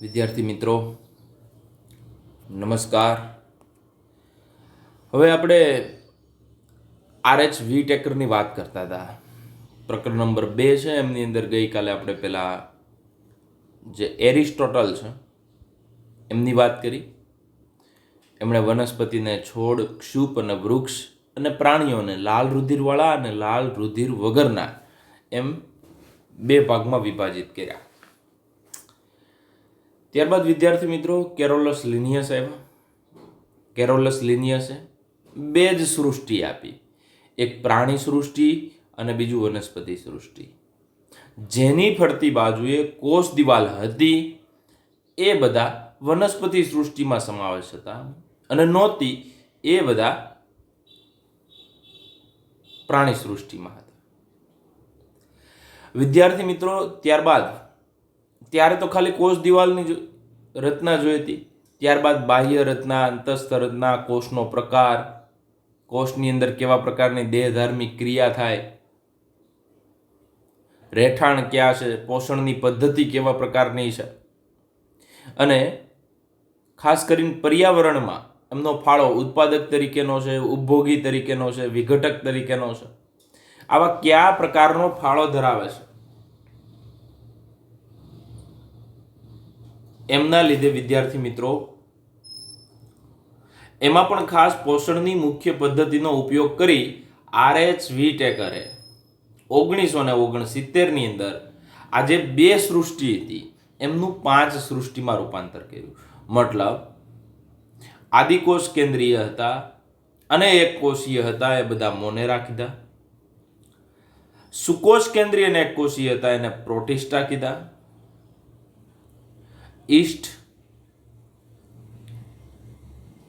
વિદ્યાર્થી મિત્રો નમસ્કાર. હવે આપણે આરએચ વીટેકરની વાત કરતા હતા. પ્રકરણ નંબર 2 છે, એમની અંદર ગઈકાલે આપણે પેલા જે એરિસ્ટોટલ છે એમની વાત કરી. એમણે વનસ્પતિને છોડ, ક્ષુપ અને વૃક્ષ અને પ્રાણીઓને લાલ રુધિરવાળા અને લાલ રુધિર વગરના એમ 2 ભાગમાં વિભાજિત કર્યા. ત્યારબાદ વિદ્યાર્થી મિત્રો કેરોલસ લિનિયસ આવ્યા. કેરોલસ લિનિયસે 2 જ સૃષ્ટિ આપી, એક પ્રાણી સૃષ્ટિ અને બીજું વનસ્પતિ સૃષ્ટિ. જેની ફરતી બાજુએ કોષ દિવાલ હતી એ બધા વનસ્પતિ સૃષ્ટિમાં સમાવેશ હતા અને નહોતી એ બધા પ્રાણી સૃષ્ટિમાં હતા. વિદ્યાર્થી મિત્રો ત્યારે તો ખાલી કોષ દિવાલની રચના જોઈ હતી. ત્યારબાદ બાહ્ય રચના, અંતસ્થ રચના, કોષનો પ્રકાર, કોષની અંદર કેવા પ્રકારની દેહધાર્મિક ક્રિયા થાય, રહેઠાણ ક્યાં છે, પોષણની પદ્ધતિ કેવા પ્રકારની છે અને ખાસ કરીને પર્યાવરણમાં એમનો ફાળો ઉત્પાદક તરીકેનો છે, ઉપભોગી તરીકેનો છે, વિઘટક તરીકેનો છે, આવા કયા પ્રકારનો ફાળો ધરાવે છે, એમના લીધે વિદ્યાર્થી મિત્રો એમાં પણ ખાસ પોષણની મુખ્ય પદ્ધતિનો ઉપયોગ કરી આરએચ વીટેકરે 1969 ની અંદર આ જે 2 સૃષ્ટિ હતી એમનું 5 સૃષ્ટિમાં રૂપાંતર કર્યું. મતલબ આદિકોષ કેન્દ્રીય હતા અને એક કોષીય હતા, એ બધા મોનેરા કીધા. સુકોષ કેન્દ્રીય અને એક કોષીય હતા, એને પ્રોટિસ્ટા કીધા. ઈસ્ટ,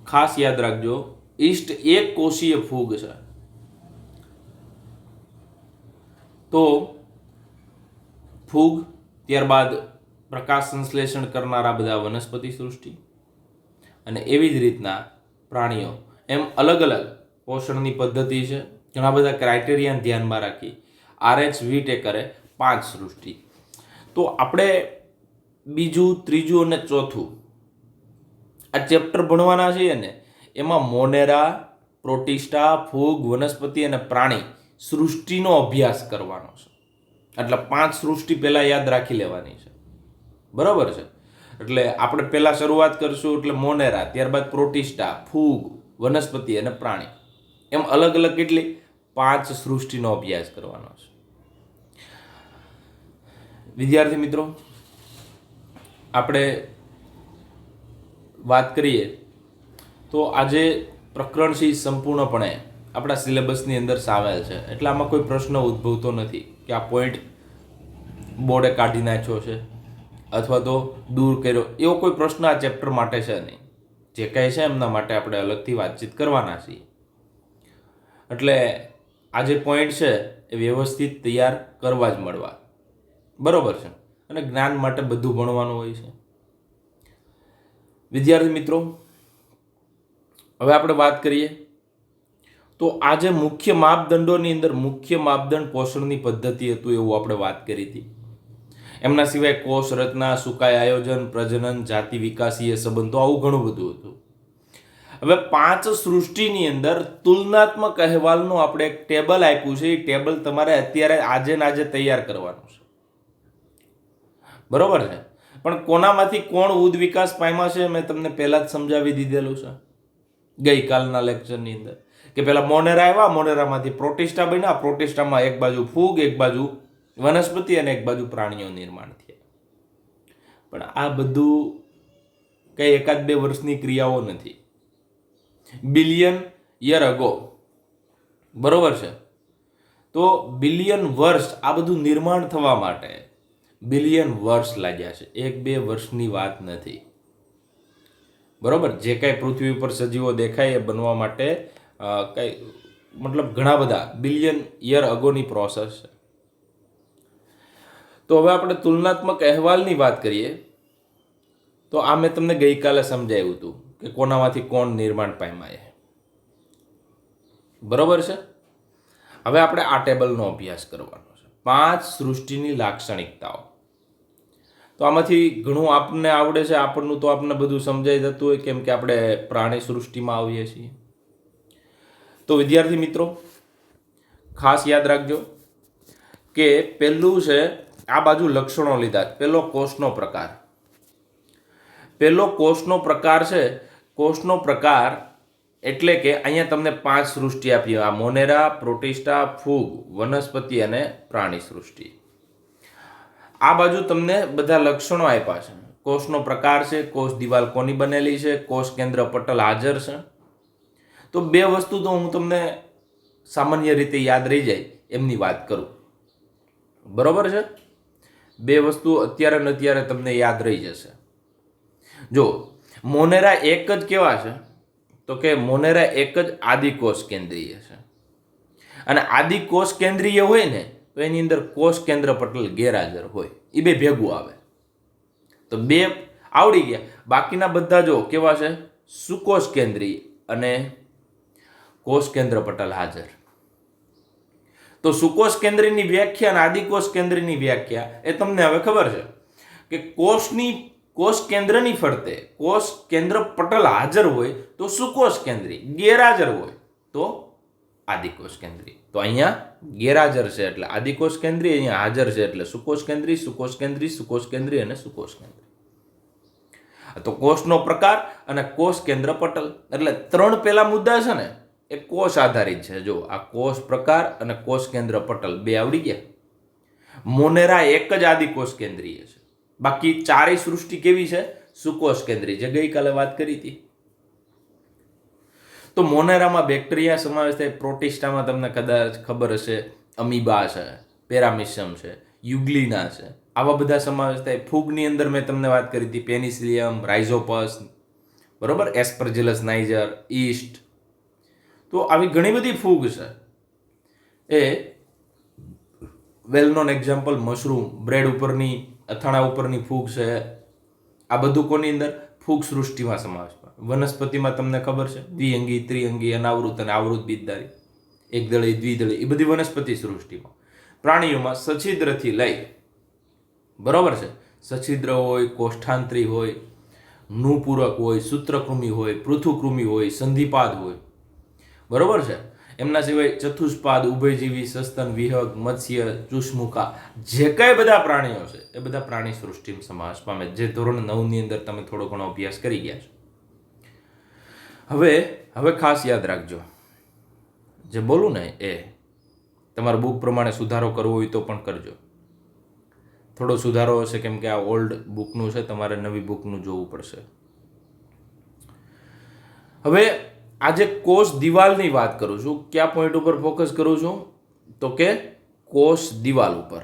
ખાસ યાદ રાખજો, ઈસ્ટ એક કોષીય ફૂગ છે. તો ફૂગ, ત્યારબાદ પ્રકાશ સંશ્લેષણ કરનારા બધા વનસ્પતિ સૃષ્ટિ અને એવી જ રીતના પ્રાણીઓ. એમ અલગ અલગ પોષણની પદ્ધતિ છે. ઘણા બધા ક્રાઇટેરિયાને ધ્યાનમાં રાખી આરએચ વીટેકરે 5 સૃષ્ટિ. તો આપણે બીજું, ત્રીજું અને ચોથું આ ચેપ્ટર ભણવાના છીએ ને, એમાં મોનેરા, પ્રોટિસ્ટા, ફૂગ, વનસ્પતિ અને પ્રાણી સૃષ્ટિનો અભ્યાસ કરવાનો છે. એટલે 5 સૃષ્ટિ પહેલા યાદ રાખી લેવાની છે, બરાબર છે. એટલે આપણે પહેલા શરૂઆત કરશું એટલે મોનેરા, ત્યારબાદ પ્રોટિસ્ટા, ફૂગ, વનસ્પતિ અને પ્રાણી, એમ અલગ અલગ કેટલી 5 સૃષ્ટિનો અભ્યાસ કરવાનો છે. વિદ્યાર્થી મિત્રો આપણે વાત કરીએ તો આજે પ્રકરણ છે સંપૂર્ણપણે આપણા સિલેબસની અંદર સામેલ છે. એટલે આમાં કોઈ પ્રશ્ન ઉદ્ભવતો નથી કે આ પોઈન્ટ બોર્ડે કાઢી નાખ્યો છે અથવા તો દૂર કર્યો, એવો કોઈ પ્રશ્ન આ ચેપ્ટર માટે છે નહીં. જે કાંઈ છે એમના માટે આપણે અલગથી વાતચીત કરવાના છીએ. એટલે આ જે પોઈન્ટ છે એ વ્યવસ્થિત તૈયાર કરવા જ મળવા, બરોબર છે. અને જ્ઞાન માટે બધું ભણવાનું હોય છે. વિદ્યાર્થી મિત્રો હવે આપણે વાત કરીએ તો આજે મુખ્ય માપદંડોની અંદર મુખ્ય માપદંડ પોષણની પદ્ધતિ હતું એવું આપણે વાત કરી હતી. એમના સિવાય કોષ રચના, સુકાય આયોજન, પ્રજનન, જાતિ વિકાસીય સંબંધો, આવું ઘણું બધું હતું. હવે 5 સૃષ્ટિની અંદર તુલનાત્મક અહેવાલનું આપણે એક ટેબલ આપ્યું છે. એ ટેબલ તમારે અત્યારે આજે ને આજે તૈયાર કરવાનું છે, બરોબર છે. પણ કોનામાંથી કોણ ઉદ વિકાસ પામ્યા છે મેં તમને પહેલા જ સમજાવી દીધેલું છે ગઈકાલના લેક્ચરની અંદર, કે પેલા મોનેરા આવ્યા, મોનેરામાંથી પ્રોટિસ્ટા બન્યા, પ્રોટિસ્ટામાં એક બાજુ ફૂગ, એક બાજુ વનસ્પતિ અને એક બાજુ પ્રાણીઓ નિર્માણ થયા. પણ આ બધું કઈ 1-2 વર્ષની ક્રિયાઓ નથી. બિલિયન યર અગો, બરોબર છે. તો બિલિયન વર્ષ આ બધું નિર્માણ થવા માટે બિલિયન વર્ષ લાગ્યા છે, 1-2 વર્ષની વાત નથી, બરોબર. જે કાંઈ પૃથ્વી ઉપર સજીવો દેખાય એ બનવા માટે કઈ મતલબ ઘણા બધા બિલિયન યર અગોની પ્રોસેસ છે. તો હવે આપણે તુલનાત્મક અહેવાલની વાત કરીએ તો આ મેં તમને ગઈકાલે સમજાવ્યું હતું કે કોનામાંથી કોણ નિર્માણ પામ્યા છે, બરોબર છે. હવે આપણે આ ટેબલનો અભ્યાસ કરવાનો છે. 5 સૃષ્ટિની લાક્ષણિકતાઓ. તો આમાંથી ઘણું આપણને આવડે છે, આપણનું તો આપણને બધું સમજાઈ જતું હોય, કેમ કે આપણે પ્રાણી સૃષ્ટિમાં આવીએ છીએ. તો વિદ્યાર્થી મિત્રો ખાસ યાદ રાખજો કે પહેલું છે આ બાજુ લક્ષણો લીધા. પહેલો કોષનો પ્રકાર. પહેલો કોષનો પ્રકાર છે. કોષનો પ્રકાર એટલે કે અહીંયા તમને 5 સૃષ્ટિ આપી, આ મોનેરા, પ્રોટિસ્ટા, ફૂગ, વનસ્પતિ અને પ્રાણી સૃષ્ટિ. આ બાજુ તમને બધા લક્ષણો આપ્યા છે. કોષનો પ્રકાર છે, કોષ દિવાલ કોની બનેલી છે, કોષ કેન્દ્ર પટલ હાજર છે. તો 2 વસ્તુ તો હું તમને સામાન્ય રીતે યાદ રહી જાય એમની વાત કરું, બરોબર છે. 2 વસ્તુ અત્યારે ને અત્યારે તમને યાદ રહી જશે. જો મોનેરા એક જ કેવા છે, તો કે મોનેરા એક જ આદિકોષ કેન્દ્રીય છે. અને આદિકોષ કેન્દ્રીય હોય ને તો એની અંદર કોષ કેન્દ્ર પટલ ગેરહાજર હોય, એ 2 ભેગું આવે. તો 2 આવડી ગયા. બાકીના બધા જો કેવા છે, સુકોષ કેન્દ્રીય અને કોષ કેન્દ્ર પટલ હાજર. તો સુકોષ કેન્દ્રની વ્યાખ્યા અને આદિકોષ કેન્દ્રની વ્યાખ્યા એ તમને હવે ખબર છે કે કોષ કેન્દ્રની ફરતે કોષ કેન્દ્ર પટલ હાજર હોય તો સુકોષ કેન્દ્રી, ગેરહાજર હોય તો આદિકોષ કેન્દ્રી. તો અહીંયા ગેરહાજર છે એટલે આદિકોષ કેન્દ્રી, અહીંયા હાજર છે એટલે સુકોષ કેન્દ્રી, સુકોષ કેન્દ્રી, સુકોષ કેન્દ્રી અને સુકોષ કેન્દ્રી. તો કોષનો પ્રકાર અને કોષ કેન્દ્ર પટલ એટલે 3 પેલા મુદ્દા છે ને એ કોષ આધારિત છે. જો આ કોષ પ્રકાર અને કોષ કેન્દ્ર પટલ 2 આવડી ગયા. મોનેરા એક જ આદિકોષ કેન્દ્રીય છે. બાકી 4 સૃષ્ટિ કેવી છે, સુકોષ કેન્દ્રી, જે ગઈકાલે વાત કરી હતી. તો મોનેરામાં બેક્ટેરિયા સમાવેશ થાય, પ્રોટિસ્ટામાં તમને કદાચ ખબર હશે અમીબા છે, પેરામિશમ છે, યુગ્લિના છે, આવા બધા સમાવેશ થાય. ફૂગની અંદર મેં તમને વાત કરી હતી પેનિસિલિયમ, રાઇઝોપસ, બરોબર, એસ્પરજિલસ નાઇજર, ઈસ્ટ. તો આવી ઘણી બધી ફૂગ છે. એ well known example mushroom, bread ઉપરની, અથાણા ઉપરની ફૂગ છે. આ બધું કોની અંદર, ફૂગ સૃષ્ટિમાં સમાવેશ. વનસ્પતિમાં તમને ખબર છે દ્વિઅંગી, ત્રિઅંગી, અનાવૃત અને આવૃત બીજધારી, એકદળી, દ્વિદળી, એ બધી વનસ્પતિ સૃષ્ટિમાં. પ્રાણીઓમાં સછિદ્રથી લઈ, બરોબર છે, સછિદ્ર હોય, કોષ્ઠાંતરી હોય, નુપૂરક હોય, સૂત્રકૃમિ હોય, પૃથુકૃમિ હોય, સંધિપાદ હોય, બરોબર છે. એમના સિવાય ચતુષ્પાદ, ઉભયજીવી, સસ્તન, વિહગ, મત્સ્ય, ચુષ્મુખા, જે કઈ બધા પ્રાણીઓ છે એ બધા પ્રાણી સૃષ્ટિમાં સમાવેશ પામે, જે ધોરણ 9 ની અંદર તમે થોડો ઘણો અભ્યાસ કરી ગયા છો. હવે ખાસ યાદ રાખજો, જે બોલું ને એ તમારા બુક પ્રમાણે સુધારો કરવો હોય તો પણ કરજો. થોડો સુધારો હશે કેમ કે આ ઓલ્ડ બુકનું છે, તમારે નવી બુકનું જોવું પડશે. હવે આજે કોષ દિવાલની વાત કરું છું. કયા પોઈન્ટ ઉપર ફોકસ કરું છું, તો કે કોષ દિવાલ ઉપર.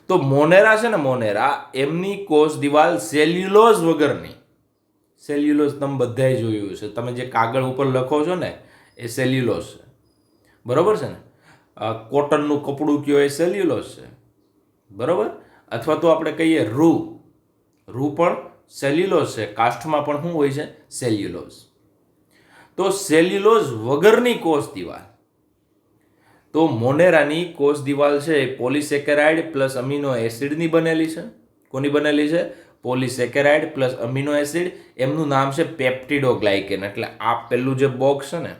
તો મોનેરા છે ને, મોનેરા એમની કોષ દિવાલ સેલ્યુલોઝ વગરની. સેલ્યુલોઝ તમે બધાએ જોયું છે, તમે જે કાગળ ઉપર લખો છો ને એ સેલ્યુલોઝ છે, બરોબર છે ને. કોટનનું કપડું કયો એ સેલ્યુલોઝ છે, બરોબર. અથવા તો આપણે કહીએ રૂ પણ સેલ્યુલોઝ છે. કાષ્ઠમાં પણ શું હોય છે, સેલ્યુલોઝ. તો સેલ્યુલોઝ વગરની કોષ દિવાલ, તો મોનેરાની કોષ દિવાલ છે એ પોલિસેકેરાઇડ પ્લસ અમીનો એસિડની બનેલી છે. કોની બનેલી છે, પોલિસેકેરાઇડ પ્લસ અમીનો એસિડ. એમનું નામ છે પેપ્ટિડોગ્લાયકેન. એટલે આ પેલું જે બોક્સ છે ને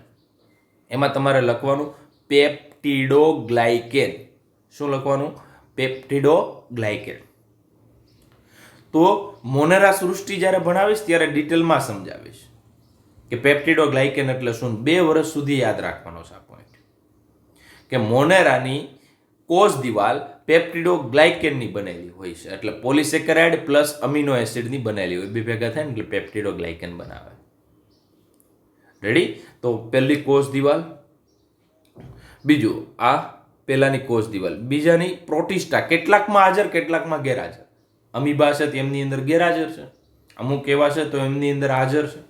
એમાં તમારે લખવાનું પેપ્ટિડોગ્લાયકેન. શું લખવાનું, પેપ્ટિડોગ્લાયકેન. તો મોનેરા સૃષ્ટિ જ્યારે ભણાવીશ ત્યારે ડિટેલમાં સમજાવીશ કે પેપ્ટિડોગ્લાયકેન એટલે શું. 2 વર્ષ સુધી યાદ રાખવાનો છે આ પોઈન્ટ, કે મોનેરાની કોષ દિવાલ પેપ્ટિડોગ્લાયકેનની બનેલી હોય છે. એટલે પોલિસેકેરાઇડ પ્લસ અમીનો એસિડની બનેલી હોય, 2 ભેગા થાય ને એટલે પેપ્ટિડોગ્લાયકેન બનાવે. રેડી. તો પહેલી કોષ દિવાલ. બીજું આ પહેલાની કોષ દિવાલ. બીજાની પ્રોટિસ્ટા, કેટલાકમાં હાજર કેટલાકમાં ગેરહાજર. અમીબા છે તેમની અંદર ગેરહાજર છે, અમુક એવા છે તો એમની અંદર હાજર છે.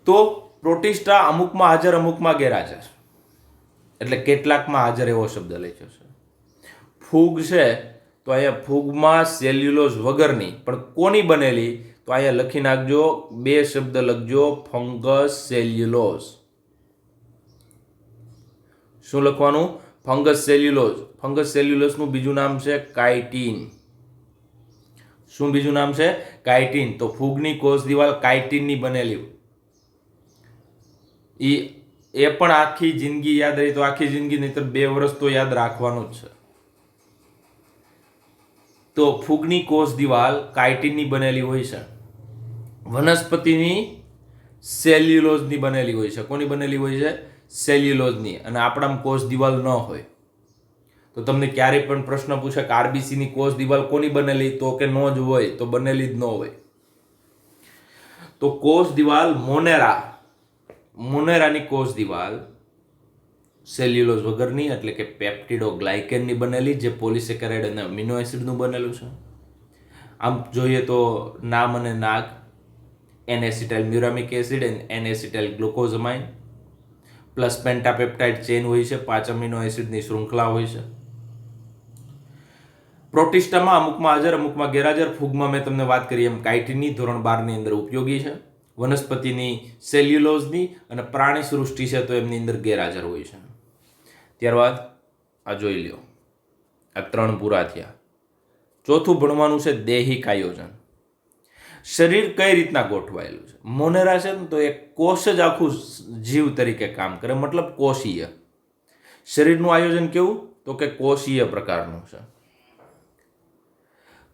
તો પ્રોટિસ્ટા અમુકમાં હાજર અમુકમાં ગેરહાજર, એટલે કેટલાકમાં હાજર એવો શબ્દ લખ્યો છે. ફૂગ છે તો અહીંયા ફૂગમાં સેલ્યુલોઝ વગરની, પણ કોની બનેલી, તો અહીંયા લખી નાખજો, 2 શબ્દ લખજો, ફંગસ સેલ્યુલોઝ. શું લખવાનું, ફંગસ સેલ્યુલોઝ. ફંગસ સેલ્યુલોઝનું બીજું નામ છે કાઇટિન. શું બીજું નામ છે? કાઇટિન. તો ફૂગની કોષ દિવાલ કાઇટિનની બનેલી. એ પણ આખી જિંદગી યાદ રહી તો આખી જિંદગી, નહીં તો 2 વર્ષ તો યાદ રાખવાનું જ છે. તો ફૂગની કોષ દિવાલ કાઇટિનની બનેલી હોય છે. વનસ્પતિની સેલ્યુલોઝની બનેલી હોય છે. કોની બનેલી હોય છે? સેલ્યુલોઝની. અને આપણામાં કોષ દિવાલ ન હોય તો તમને ક્યારેય પણ પ્રશ્ન પૂછે કે આરબીસીની કોષ દિવાલ કોની બનેલી, તો કે નો જ હોય, તો બનેલી જ ન હોય. તો કોષ દિવાલ મોનેરાની કોષ દિવાલ સેલ્યુલોઝ વગરની એટલે કે પેપ્ટિડોગ્લાયકેનની બનેલી, જે પોલિસેકેરાઇડ અને અમીનો એસિડનું બનેલું છે. આમ જોઈએ તો નામ અને નાગ N-એસિટાઇલ મ્યુરામિક એસિડ અને N-એસિટાઇલ ગ્લુકોઝમાઇન પ્લસ પેન્ટાપેપ્ટાઇડ ચેન હોય છે, 5 અમીનો એસિડની શૃંખલા હોય છે. પ્રોટિસ્ટામાં અમુકમાં હાજર અમુકમાં ગેરહાજર. ફૂગમાં મેં તમને વાત કરી એમ કાઇટિનની ધોરણ 12 ની અંદર ઉપયોગી છે. વનસ્પતિની સેલ્યુલોઝની અને પ્રાણી સૃષ્ટિ છે તો એમની અંદર ગેરહાજર હોય છે. ત્યારબાદ આ જોઈ લ્યો, આ 3 પૂરા થયા. ચોથું ભણવાનું છે દૈહિક આયોજન. શરીર કઈ રીતના ગોઠવાયેલું છે? મોનેરા છે ને તો એ કોષ જ આખું જીવ તરીકે કામ કરે, મતલબ કોષીય. શરીરનું આયોજન કેવું? તો કે કોષીય પ્રકારનું છે.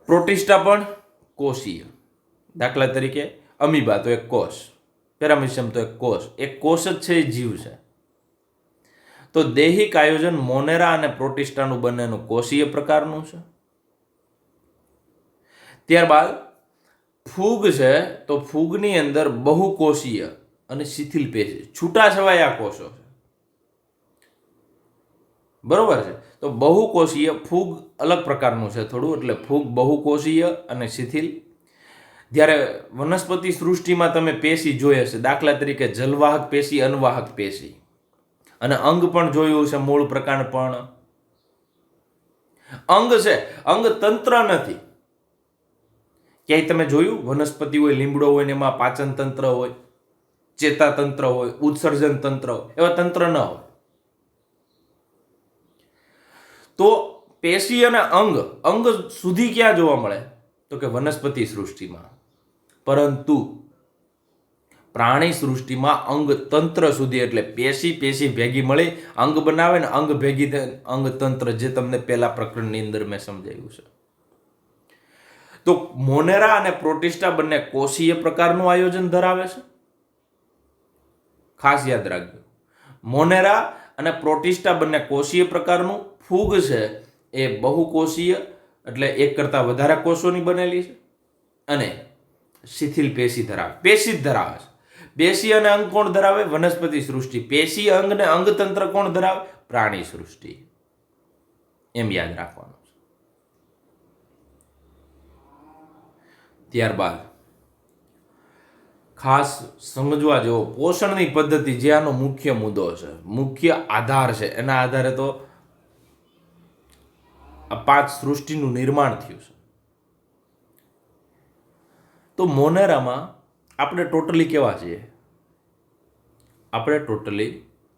પ્રોટિસ્ટા પણ કોષીય. દાખલા તરીકે અમીબા તો એક કોષ, પેરામિશિયમ તો એક કોષ. એક કોષ જ છે, એ જીવ છે. તો દૈહિક આયોજન મોનેરા અને પ્રોટિસ્ટાનું બંનેનું કોષીય પ્રકારનું છે. ત્યારબાદ ફૂગ છે તો ફૂગની અંદર બહુકોષીય અને શિથિલ પેશી, છૂટાછવાયા કોષો છે. બરોબર છે. તો બહુકોષીય ફૂગ અલગ પ્રકારનું છે થોડું, એટલે ફૂગ બહુકોષીય અને શિથિલ. જ્યારે વનસ્પતિ સૃષ્ટિમાં તમે પેશી જોઈ હશે, દાખલા તરીકે જલવાહક પેશી, અનવાહક પેશી, અને અંગ પણ જોયું હશે. મૂળ પ્રકાર પણ અંગ છે, અંગ તંત્ર નથી. ક્યાંય તમે જોયું વનસ્પતિ હોય, લીમડો હોય ને એમાં પાચન તંત્ર હોય, ચેતાતંત્ર હોય, ઉત્સર્જન તંત્ર હોય, એવા તંત્ર ન હોય. તો પેશી અને અંગ સુધી ક્યાં જોવા મળે? તો કે વનસ્પતિ સૃષ્ટિમાં. પરંતુ પ્રાણી સૃષ્ટિમાં અંગ તંત્ર સુધી, એટલે પેશી ભેગી મળી અંગ બનાવે ને અંગ ભેગી અંગ તંત્ર, જે તમને પહેલા પ્રકરણની અંદર મેં સમજાવ્યું છે. તો મોનેરા અને પ્રોટિસ્ટા બંને કોષીય પ્રકારનું આયોજન ધરાવે છે. ખાસ યાદ રાખજો, મોનેરા અને પ્રોટિસ્ટા બંને કોષીય પ્રકારનું. ફૂગ છે એ બહુકોષીય એટલે એક કરતા વધારે કોષોની બનેલી છે અને શિથિલ પેશી ધરાવે. પેશી જ ધરાવે છે. પેશી અને અંગ કોણ ધરાવે? વનસ્પતિ સૃષ્ટિ. પેશી અંગ ને અંગતંત્ર કોણ ધરાવે? પ્રાણી સૃષ્ટિ. એમ યાદ રાખવાનું છે. ત્યારબાદ ખાસ સમજવા જેવો પોષણની પદ્ધતિ, જે આનો મુખ્ય મુદ્દો છે, મુખ્ય આધાર છે. એના આધારે તો આ 5 સૃષ્ટિનું નિર્માણ થયું છે. તો મોનેરામાં આપણે ટોટલી કેવા છીએ? આપણે ટોટલી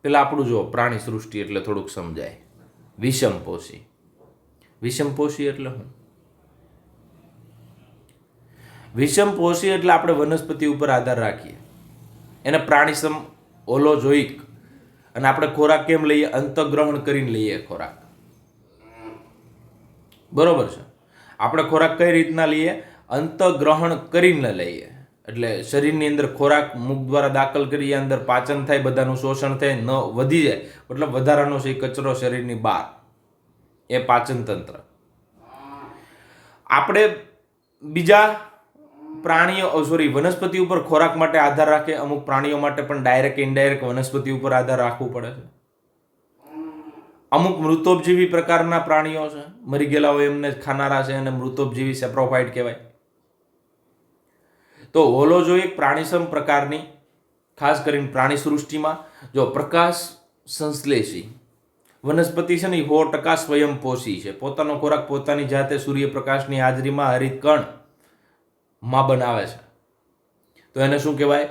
પેલા આપણું જો પ્રાણી સૃષ્ટિ એટલે થોડુંક સમજાય. વિષમપોષી. વિષમપોષી એટલે શું? વિષમપોષી એટલે આપણે વનસ્પતિ ઉપર આધાર રાખીએ, એને પ્રાણીસમ હોલોજોઇક. અને આપણે ખોરાક કેમ લઈએ? અંતગ્રહણ કરીને લઈએ ખોરાક. બરોબર છે. આપણે ખોરાક કઈ રીતના લઈએ? અંતગ્રહણ કરીને લઈએ. એટલે શરીરની અંદર ખોરાક મુખ દ્વારા દાખલ કરીએ, અંદર પાચન થાય, બધાનું શોષણ થાય, ન વધી જાય, મતલબ વધારાનો છે કચરો શરીરની બહાર, એ પાચન તંત્ર. આપણે બીજા પ્રાણીઓ વનસ્પતિ ઉપર ખોરાક માટે આધાર રાખે. અમુક પ્રાણીઓ માટે પણ ડાયરેક્ટ ઇનડાયરેક્ટ વનસ્પતિ ઉપર આધાર રાખવું પડે છે. અમુક મૃતોપજીવી પ્રકારના પ્રાણીઓ છે, મરી ગયેલા હોય એમને ખાનારા છે, અને મૃતોપજીવી સેપ્રોફાઇટ કહેવાય. તો હોલોજોઇક પ્રાણીસમ પ્રકારની, ખાસ કરીને પ્રાણી સૃષ્ટિમાં જો પ્રકાશ સંશ્લેષી વનસ્પતિ છે ને, 100% સ્વયંપોષી છે. પોતાનો ખોરાક પોતાની જાતે સૂર્યપ્રકાશની હાજરીમાં હરિતકણ માં બનાવે છે. તો એને શું કહેવાય?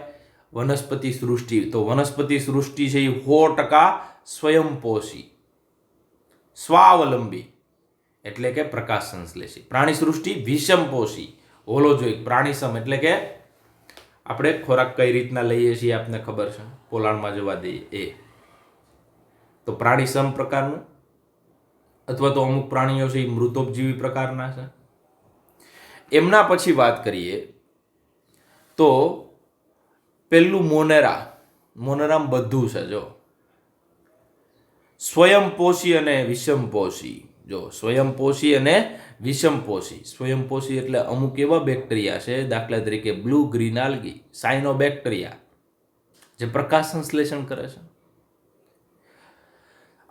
વનસ્પતિ સૃષ્ટિ. તો વનસ્પતિ સૃષ્ટિ છે એ 100% સ્વયંપોષી, સ્વાવલંબી. એટલે કે પ્રકાશ સંશ્લેષી. પ્રાણી સૃષ્ટિ વિષમપોષી હોલોજોઇક. પ્રાણીસમ એટલે કે આપણે ખોરાક કઈ રીતના લઈએ છીએ આપને ખબર છે, પોલાણમાં જવા દઈએ એ. તો પ્રાણીસમ પ્રકારનું, અથવા તો અમુક પ્રાણીઓ છે એ મૃતોપજીવી પ્રકારના છે. એમના પછી વાત કરીએ તો પેલું મોનેરા. મોનેરામાં બધું છે. જો સ્વયંપોષી અને વિષમપોષી. જો સ્વયંપોષી અને વિષમપોષી. સ્વયંપોષી એટલે અમુક એવા બેક્ટેરિયા છે, દાખલા તરીકે બ્લુ ગ્રીન આલ્ગી, સાયનોબેક્ટેરિયા, જે પ્રકાશ સંશ્લેષણ કરે છે.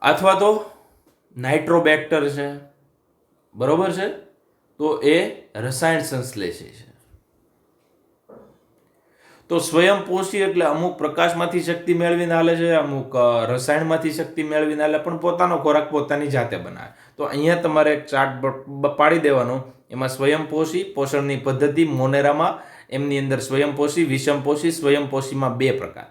અથવા તો નાઇટ્રોબેક્ટર છે, બરોબર છે, તો એ રસાયણ સંશ્લેષી છે. તો સ્વયંપોષી એટલે અમુક પ્રકાશમાંથી શક્તિ મેળવીને હાલે છે, અમુક રસાયણમાંથી શક્તિ મેળવીને હાલે, પણ પોતાનો ખોરાક પોતાની જાતે બનાવે. તો અહીંયા તમારે એક ચાર્ટ પાડી દેવાનો. એમાં સ્વયંપોષી પોષણની પદ્ધતિ મોનેરામાં, એમની અંદર સ્વયંપોષી, વિષમપોષી. સ્વયંપોષીમાં 2 પ્રકાર,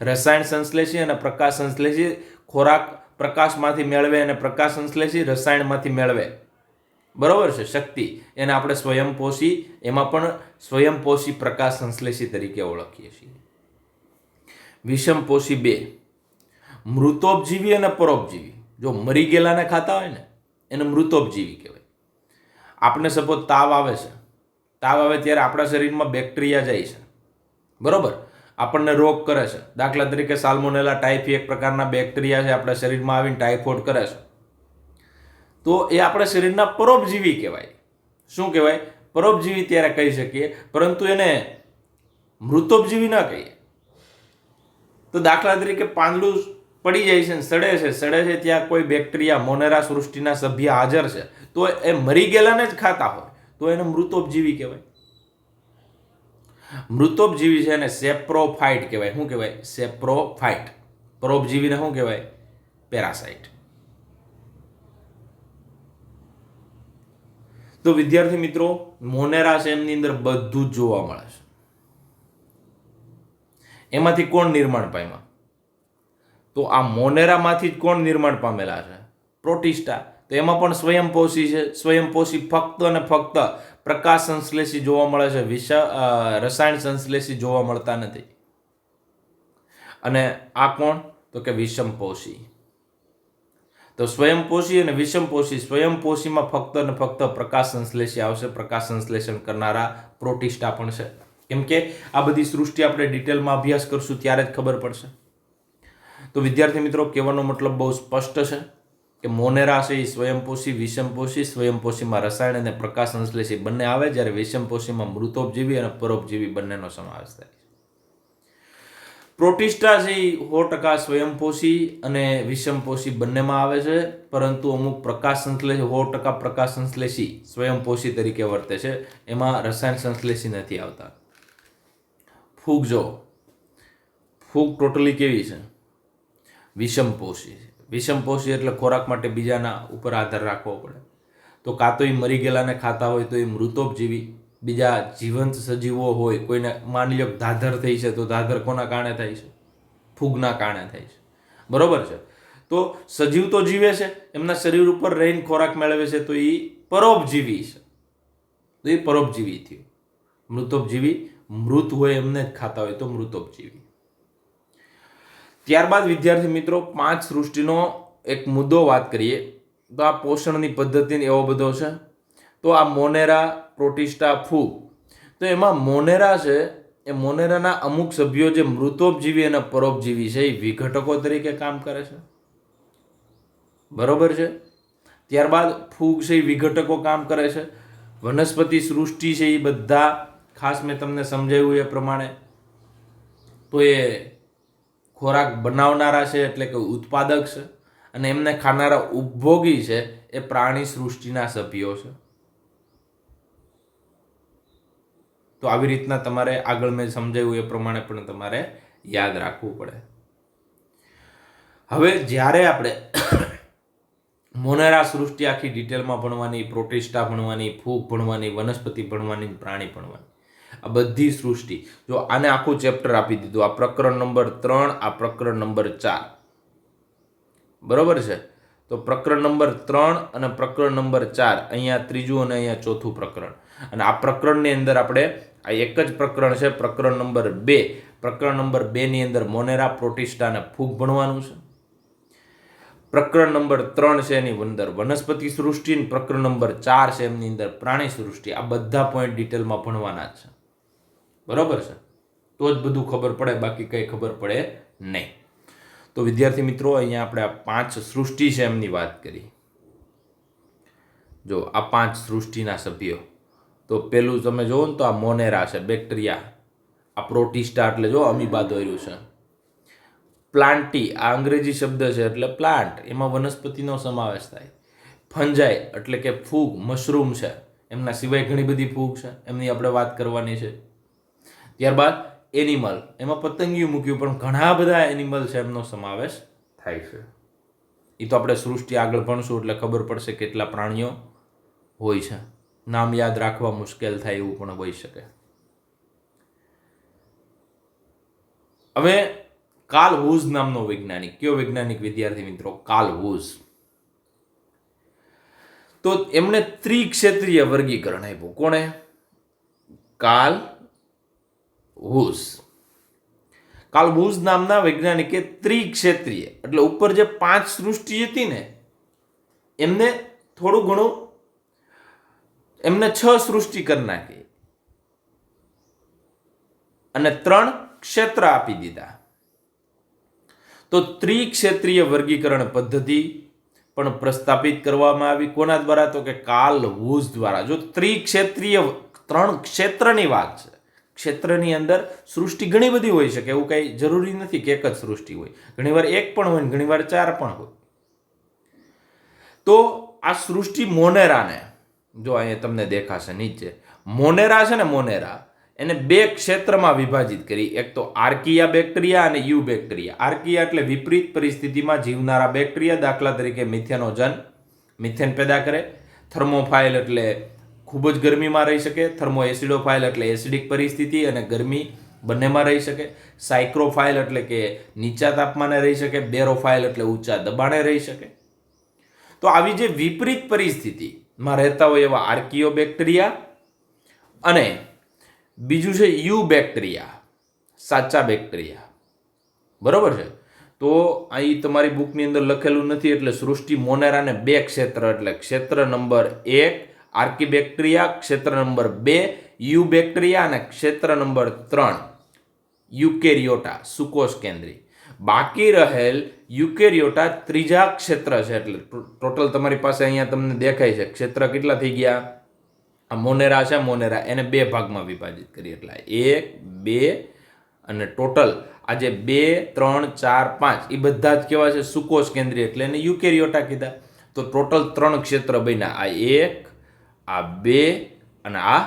રસાયણ સંશ્લેષી અને પ્રકાશ સંશ્લેષી. ખોરાક પ્રકાશમાંથી મેળવે અને પ્રકાશ સંશ્લેષી રસાયણમાંથી મેળવે, બરોબર છે, શક્તિ, એને આપણે સ્વયંપોષી, એમાં પણ સ્વયંપોષી પ્રકાશ સંશ્લેષી તરીકે ઓળખીએ છીએ. વિષમપોષી 2, મૃતોપજીવી અને પરોપજીવી. જો મરી ગયેલાને ખાતા હોય ને એને મૃતોપજીવી કહેવાય. આપણે સપોઝ તાવ આવે છે, તાવ આવે ત્યારે આપણા શરીરમાં બેક્ટેરિયા જાય છે, બરોબર, આપણને રોગ કરે છે. દાખલા તરીકે સાલ્મોનેલા ટાઇફી એક પ્રકારના બેક્ટેરિયા છે, આપણા શરીરમાં આવીને ટાઇફોઇડ કરે છે. તો એ આપણા શરીરના પરોપજીવી કહેવાય. શું કહેવાય? પરોપજીવી ત્યારે કહી શકીએ, પરંતુ એને મૃતોપજીવી ના કહીએ. તો દાખલા તરીકે પાંદડું પડી જાય છે, સડે છે, ત્યાં કોઈ બેક્ટેરિયા મોનેરા સૃષ્ટિના સભ્ય હાજર છે, તો એ મરી ગયેલાને જ ખાતા હોય તો એને મૃતોપજીવી કહેવાય. મૃતોપજીવી છે એને સેપ્રોફાઇટ કહેવાય. શું કહેવાય? સેપ્રોફાઇટ. પરોપજીવીને શું કહેવાય? પેરાસાઇટ. તો વિદ્યાર્થી મિત્રો, મોનેરા છે એમની અંદર બધું જ જોવા મળે છે. એમાંથી કોણ નિર્માણ પામ્યા? તો આ મોનેરામાંથી જ કોણ નિર્માણ પામેલા છે? પ્રોટિસ્ટા. તો એમાં પણ સ્વયંપોષી છે. સ્વયંપોષી ફક્ત અને ફક્ત પ્રકાશ સંશ્લેષી જોવા મળે છે, રસાયણ સંશ્લેષી જોવા મળતા નથી. અને આ કોણ? તો કે વિષમપોષી. તો સ્વયંપોષી અને વિષમપોષી. સ્વયંપોષીમાં ફક્ત અને ફક્ત પ્રકાશ સંશ્લેષી આવશે. પ્રકાશ સંશ્લેષણ કરનારા પ્રોટિસ્ટા પણ છે. કેમ કે આ બધી સૃષ્ટિ આપણે ડિટેલમાં અભ્યાસ કરશું ત્યારે જ ખબર પડશે. તો વિદ્યાર્થી મિત્રો, કહેવાનો મતલબ બહુ સ્પષ્ટ છે કે મોનેરા છે એ સ્વયંપોષી, વિષમપોષી. સ્વયંપોષીમાં રસાયણ અને પ્રકાશ સંશ્લેષી બંને આવે, જ્યારે વિષમપોષીમાં મૃતોપજીવી અને પરોપજીવી બંનેનો સમાવેશ થાય છે. પ્રોટિસ્ટા છે એ 100% સ્વયંપોષી અને વિષમપોષી બંનેમાં આવે છે, પરંતુ અમુક પ્રકાશ સંશ્લેષી 100% પ્રકાશ સંશ્લેષી સ્વયંપોષી તરીકે વર્તે છે, એમાં રસાયણ સંશ્લેષી નથી આવતા. ફૂગ. જો ફૂગ ટોટલી કેવી છે? વિષમપોષી. વિષમપોષી એટલે ખોરાક માટે બીજાના ઉપર આધાર રાખવો પડે. તો કાં તો એ મરી ગયેલાને ખાતા હોય તો એ મૃતોપજીવી. બીજા જીવંત સજીવો હોય, કોઈને માની લો ધાધર થઈ છે, તો ધાધર કોના કારણે થાય છે? ફૂગના કારણે થાય છે, બરોબર છે. તો સજીવ તો જીવે છે, એમના શરીર ઉપર રહીને ખોરાક મેળવે છે, તો એ પરોપજીવી છે. તો એ પરોપજીવી થયું. મૃતોપજીવી મૃત હોય એમને જ ખાતા હોય તો મૃતોપજીવી. ત્યારબાદ વિદ્યાર્થી મિત્રો, 5 સૃષ્ટિનો એક મુદ્દો વાત કરીએ તો આ પોષણની પદ્ધતિ એવો બધો છે. તો આ મોનેરા, પ્રોટિસ્ટા, ફૂગ. તો એમાં મોનેરા છે, એ મોનેરાના અમુક સભ્યો જે મૃતોપજીવી અને પરોપજીવી છે એ વિઘટકો તરીકે કામ કરે છે, બરોબર છે. ત્યારબાદ ફૂગ છે એ વિઘટકો કામ કરે છે. વનસ્પતિ સૃષ્ટિ છે એ બધા, ખાસ મેં તમને સમજાવ્યું એ પ્રમાણે, તો એ ખોરાક બનાવનારા છે, એટલે કે ઉત્પાદક છે, અને એમને ખાનારા ઉપભોગી છે, એ પ્રાણી સૃષ્ટિના સભ્યો છે. તો આવી રીતના તમારે આગળ મેં સમજાવ્યું એ પ્રમાણે પણ તમારે યાદ રાખવું પડે. હવે જ્યારે આપણે મોનેરા સૃષ્ટિ આખી ડિટેલમાં ભણવાની, પ્રોટિસ્ટા ભણવાની, ફૂગ ભણવાની, વનસ્પતિ ભણવાની, પ્રાણી ભણવાની, આ બધી સૃષ્ટિ, જો આને આખું ચેપ્ટર આપી દીધું. આ પ્રકરણ નંબર 3, આ પ્રકરણ નંબર 4, બરોબર છે. તો પ્રકરણ નંબર 3 અને પ્રકરણ નંબર 4, અહીંયા ત્રીજું અને અહીંયા ચોથું પ્રકરણ. અને આ પ્રકરણની અંદર આપણે આ એક જ પ્રકરણ છે, પ્રકરણ નંબર 2. પ્રકરણ નંબર 2 ની અંદર મોનેરા, પ્રોટિસ્ટા અને ફૂગ ભણવાનું છે. પ્રકરણ નંબર 3 છે એની અંદર વનસ્પતિ સૃષ્ટિ, અને પ્રકરણ નંબર 4 છે એમની અંદર પ્રાણી સૃષ્ટિ. આ બધા પોઈન્ટ ડિટેલમાં ભણવાના છે. બરોબર છે? તો જ બધું ખબર પડે, બાકી કંઈ ખબર પડે નહીં. તો વિદ્યાર્થી મિત્રો, અહીંયા આપણે આ 5 સૃષ્ટિ છે એમની વાત કરી. જો આ 5 સૃષ્ટિના સભ્યો, તો પેલું તમે જોવો ને તો આ મોનેરા છે, બેક્ટેરિયા. આ પ્રોટિસ્ટા એટલે જો અમીબા દોર્યું છે. પ્લાન્ટી, આ અંગ્રેજી શબ્દ છે એટલે પ્લાન્ટ, એમાં વનસ્પતિનો સમાવેશ થાય. ફંજાઈ એટલે કે ફૂગ, મશરૂમ છે. એમના સિવાય ઘણી બધી ફૂગ છે, એમની આપણે વાત કરવાની છે. ત્યારબાદ એનિમલ, એમાં પતંગિયું મૂક્યું, પણ ઘણા બધા એનિમલ છે એમનો સમાવેશ થાય છે. એ તો આપણે સૃષ્ટિ આગળ ભણશું એટલે ખબર પડશે કેટલા પ્રાણીઓ હોય છે. નામ યાદ રાખવા મુશ્કેલ થાય એવું પણ હોઈ શકે. હવે કાર્લ વુઝ નામનો વૈજ્ઞાનિક, કયો વૈજ્ઞાનિક વિદ્યાર્થી મિત્રો? Carl Woese. તો એમણે ત્રિક્ષેત્રીય વર્ગીકરણ આપ્યું. કોણે? Karl whose. કાર્લ વુઝ નામના વૈજ્ઞાનિકે ત્રિક્ષેત્રીય એટલે ઉપર જે 5 સૃષ્ટિ હતી ને, એમને થોડું ઘણું એમને 6 સૃષ્ટિ કરી નાખી અને 3 ક્ષેત્ર આપી દીધા. તો ત્રિક્ષેત્રીય વર્ગીકરણ પદ્ધતિ પણ પ્રસ્થાપિત કરવામાં આવી. કોના દ્વારા? તો કે કાર્લ વુઝ દ્વારા. જો ત્રિક્ષેત્રીય 3 ક્ષેત્રની વાત છે, ક્ષેત્રની અંદર સૃષ્ટિ ઘણી બધી હોઈ શકે, એવું કઈ જરૂરી નથી કે એક જ સૃષ્ટિ હોય. ઘણીવાર એક પણ હોય, ઘણીવાર 4 પણ હોય. તો આ સૃષ્ટિ મોનેરાને, જો અહીંયા તમને દેખાશે નીચે, મોનેરા છે ને, મોનેરા એને 2 ક્ષેત્રમાં વિભાજિત કરી. એક તો આર્કિયા બેક્ટેરિયા અને યુ બેક્ટેરિયા. આર્કિયા એટલે વિપરીત પરિસ્થિતિમાં જીવનારા બેક્ટેરિયા, દાખલા તરીકે મિથેનોજન, મિથેન પેદા કરે. થર્મોફાઇલ એટલે ખૂબ જ ગરમીમાં રહી શકે. થર્મો એસિડોફાઇલ એટલે એસિડિક પરિસ્થિતિ અને ગરમી બંનેમાં રહી શકે. સાયક્રોફાઇલ એટલે કે નીચા તાપમાને રહી શકે. બેરોફાઇલ એટલે ઊંચા દબાણે રહી શકે. તો આવી જે વિપરીત પરિસ્થિતિમાં રહેતા હોય એવા આર્કિયો બેક્ટેરિયા, અને બીજું છે યુ બેક્ટેરિયા, સાચા બેક્ટેરિયા. બરોબર છે? તો અહીં તમારી બુકની અંદર લખેલું નથી એટલે સૃષ્ટિ મોનેરાને 2 ક્ષેત્ર, એટલે ક્ષેત્ર નંબર 1 આર્કીબેક્ટેરિયા, ક્ષેત્ર નંબર 2 યુ બેક્ટેરિયા અને ક્ષેત્ર નંબર 3 યુકેરિયોટા, સુકોષ કેન્દ્રી. બાકી રહેલ યુકેરિયોટા ત્રીજા ક્ષેત્ર છે. એટલે ટોટલ તમારી પાસે અહીંયા તમને દેખાય છે ક્ષેત્ર કેટલા થઈ ગયા. આ મોનેરા છે, મોનેરા એને 2 ભાગમાં વિભાજિત કરી, એટલે 1, 2 અને ટોટલ આ જે 2, 3, 4, 5 એ બધા જ કેવા છે? સુકોષ કેન્દ્રીય, એટલે એને યુકેરિયોટા કીધા. તો ટોટલ 3 ક્ષેત્ર બન્યા. આ 1, આ 2 અને આ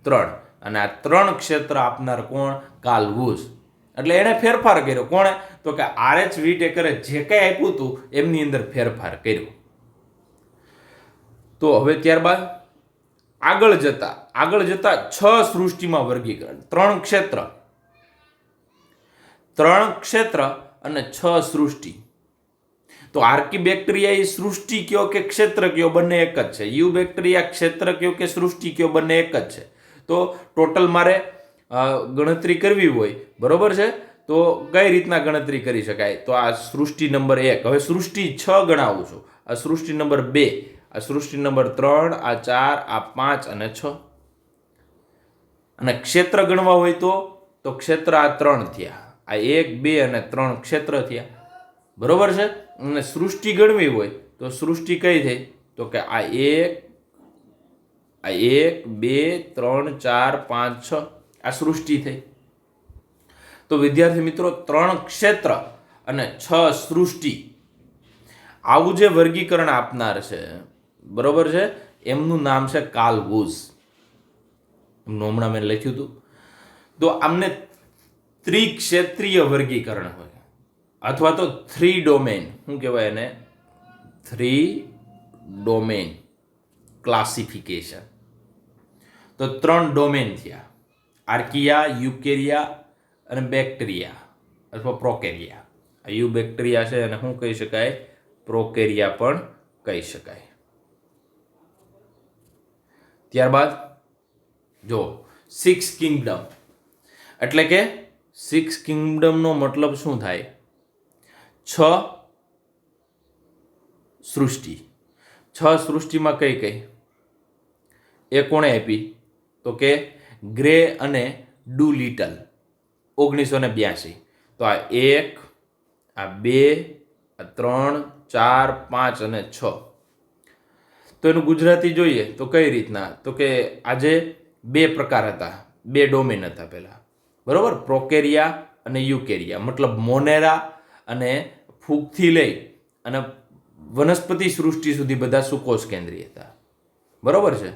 3. અને આ 3 ક્ષેત્ર આપનાર કોણ? Carl Woese. એટલે એણે ફેરફાર કર્યો. કોણે? તો કે RH વિટેકરે જે કંઈ આપ્યું હતું એમની અંદર ફેરફાર કર્યો. તો હવે ત્યારબાદ આગળ જતા 6 સૃષ્ટિમાં વર્ગીકરણ. 3 ક્ષેત્ર અને 6 સૃષ્ટિ. તો આર્કીબેક્ટેરિયા એ સૃષ્ટિ કયો કે ક્ષેત્ર કયો, બંને એક જ છે. યુ બેક્ટેરિયા ક્ષેત્ર કયો કે સૃષ્ટિ કયો, બંને એક જ છે. તો ટોટલ મારે ગણતરી કરવી હોય, બરોબર છે, તો કઈ રીતના ગણતરી કરી શકાય? તો આ સૃષ્ટિ નંબર 1, હવે સૃષ્ટિ 6 ગણાવું છું. આ સૃષ્ટિ નંબર 2, આ સૃષ્ટિ નંબર 3, આ 4, આ 5 અને 6. અને ક્ષેત્ર ગણવા હોય તો ક્ષેત્ર આ 3 થયા. આ 1, 2 અને 3 ક્ષેત્ર થયા. બરોબર છે? અને સૃષ્ટિ ગણવી હોય તો સૃષ્ટિ કઈ થઈ? તો કે આ 1, 2, 3, 4, 5, 6 આ સૃષ્ટિ થઈ. તો વિદ્યાર્થી મિત્રો, 3 ક્ષેત્ર અને 6 સૃષ્ટિ, આવું જે વર્ગીકરણ આપનાર છે, બરોબર છે, એમનું નામ છે કાર્લ વુઝ. એમનું હમણાં મેં લખ્યું હતું. તો આમને ત્રિક્ષેત્રીય વર્ગીકરણ હોય, અથવા તો 3 ડોમેન, શું કહેવાય એને? 3 ડોમેન ક્લાસિફિકેશન. તો 3 ડોમેન થયા: આર્કિયા, યુકેરિયા અને બેક્ટેરિયા અથવા પ્રોકેરિયા. આ યુ બેક્ટેરિયા છે અને શું કહી શકાય? પ્રોકેરિયા પણ કહી શકાય. ત્યારબાદ જો 6 કિંગડમ એટલે કે 6 કિંગડમનો મતલબ શું થાય? 6 સૃષ્ટિ. 6 સૃષ્ટિમાં કઈ કઈ એ કોણે આપી? તો કે ગ્રે અને ડુ લિટલ 1982. તો આ 1, આ 2, આ 3, 4, 5 અને 6. તો એનું ગુજરાતી જોઈએ તો કઈ રીતના? તો કે આજે 2 પ્રકાર હતા, 2 ડોમેન હતા પહેલા, બરોબર? પ્રોકેરિયા અને યુકેરિયા, મતલબ મોનેરા અને ફૂગથી લઈ અને વનસ્પતિ સૃષ્ટિ સુધી બધા સુકોષ કેન્દ્રી હતા, બરોબર છે?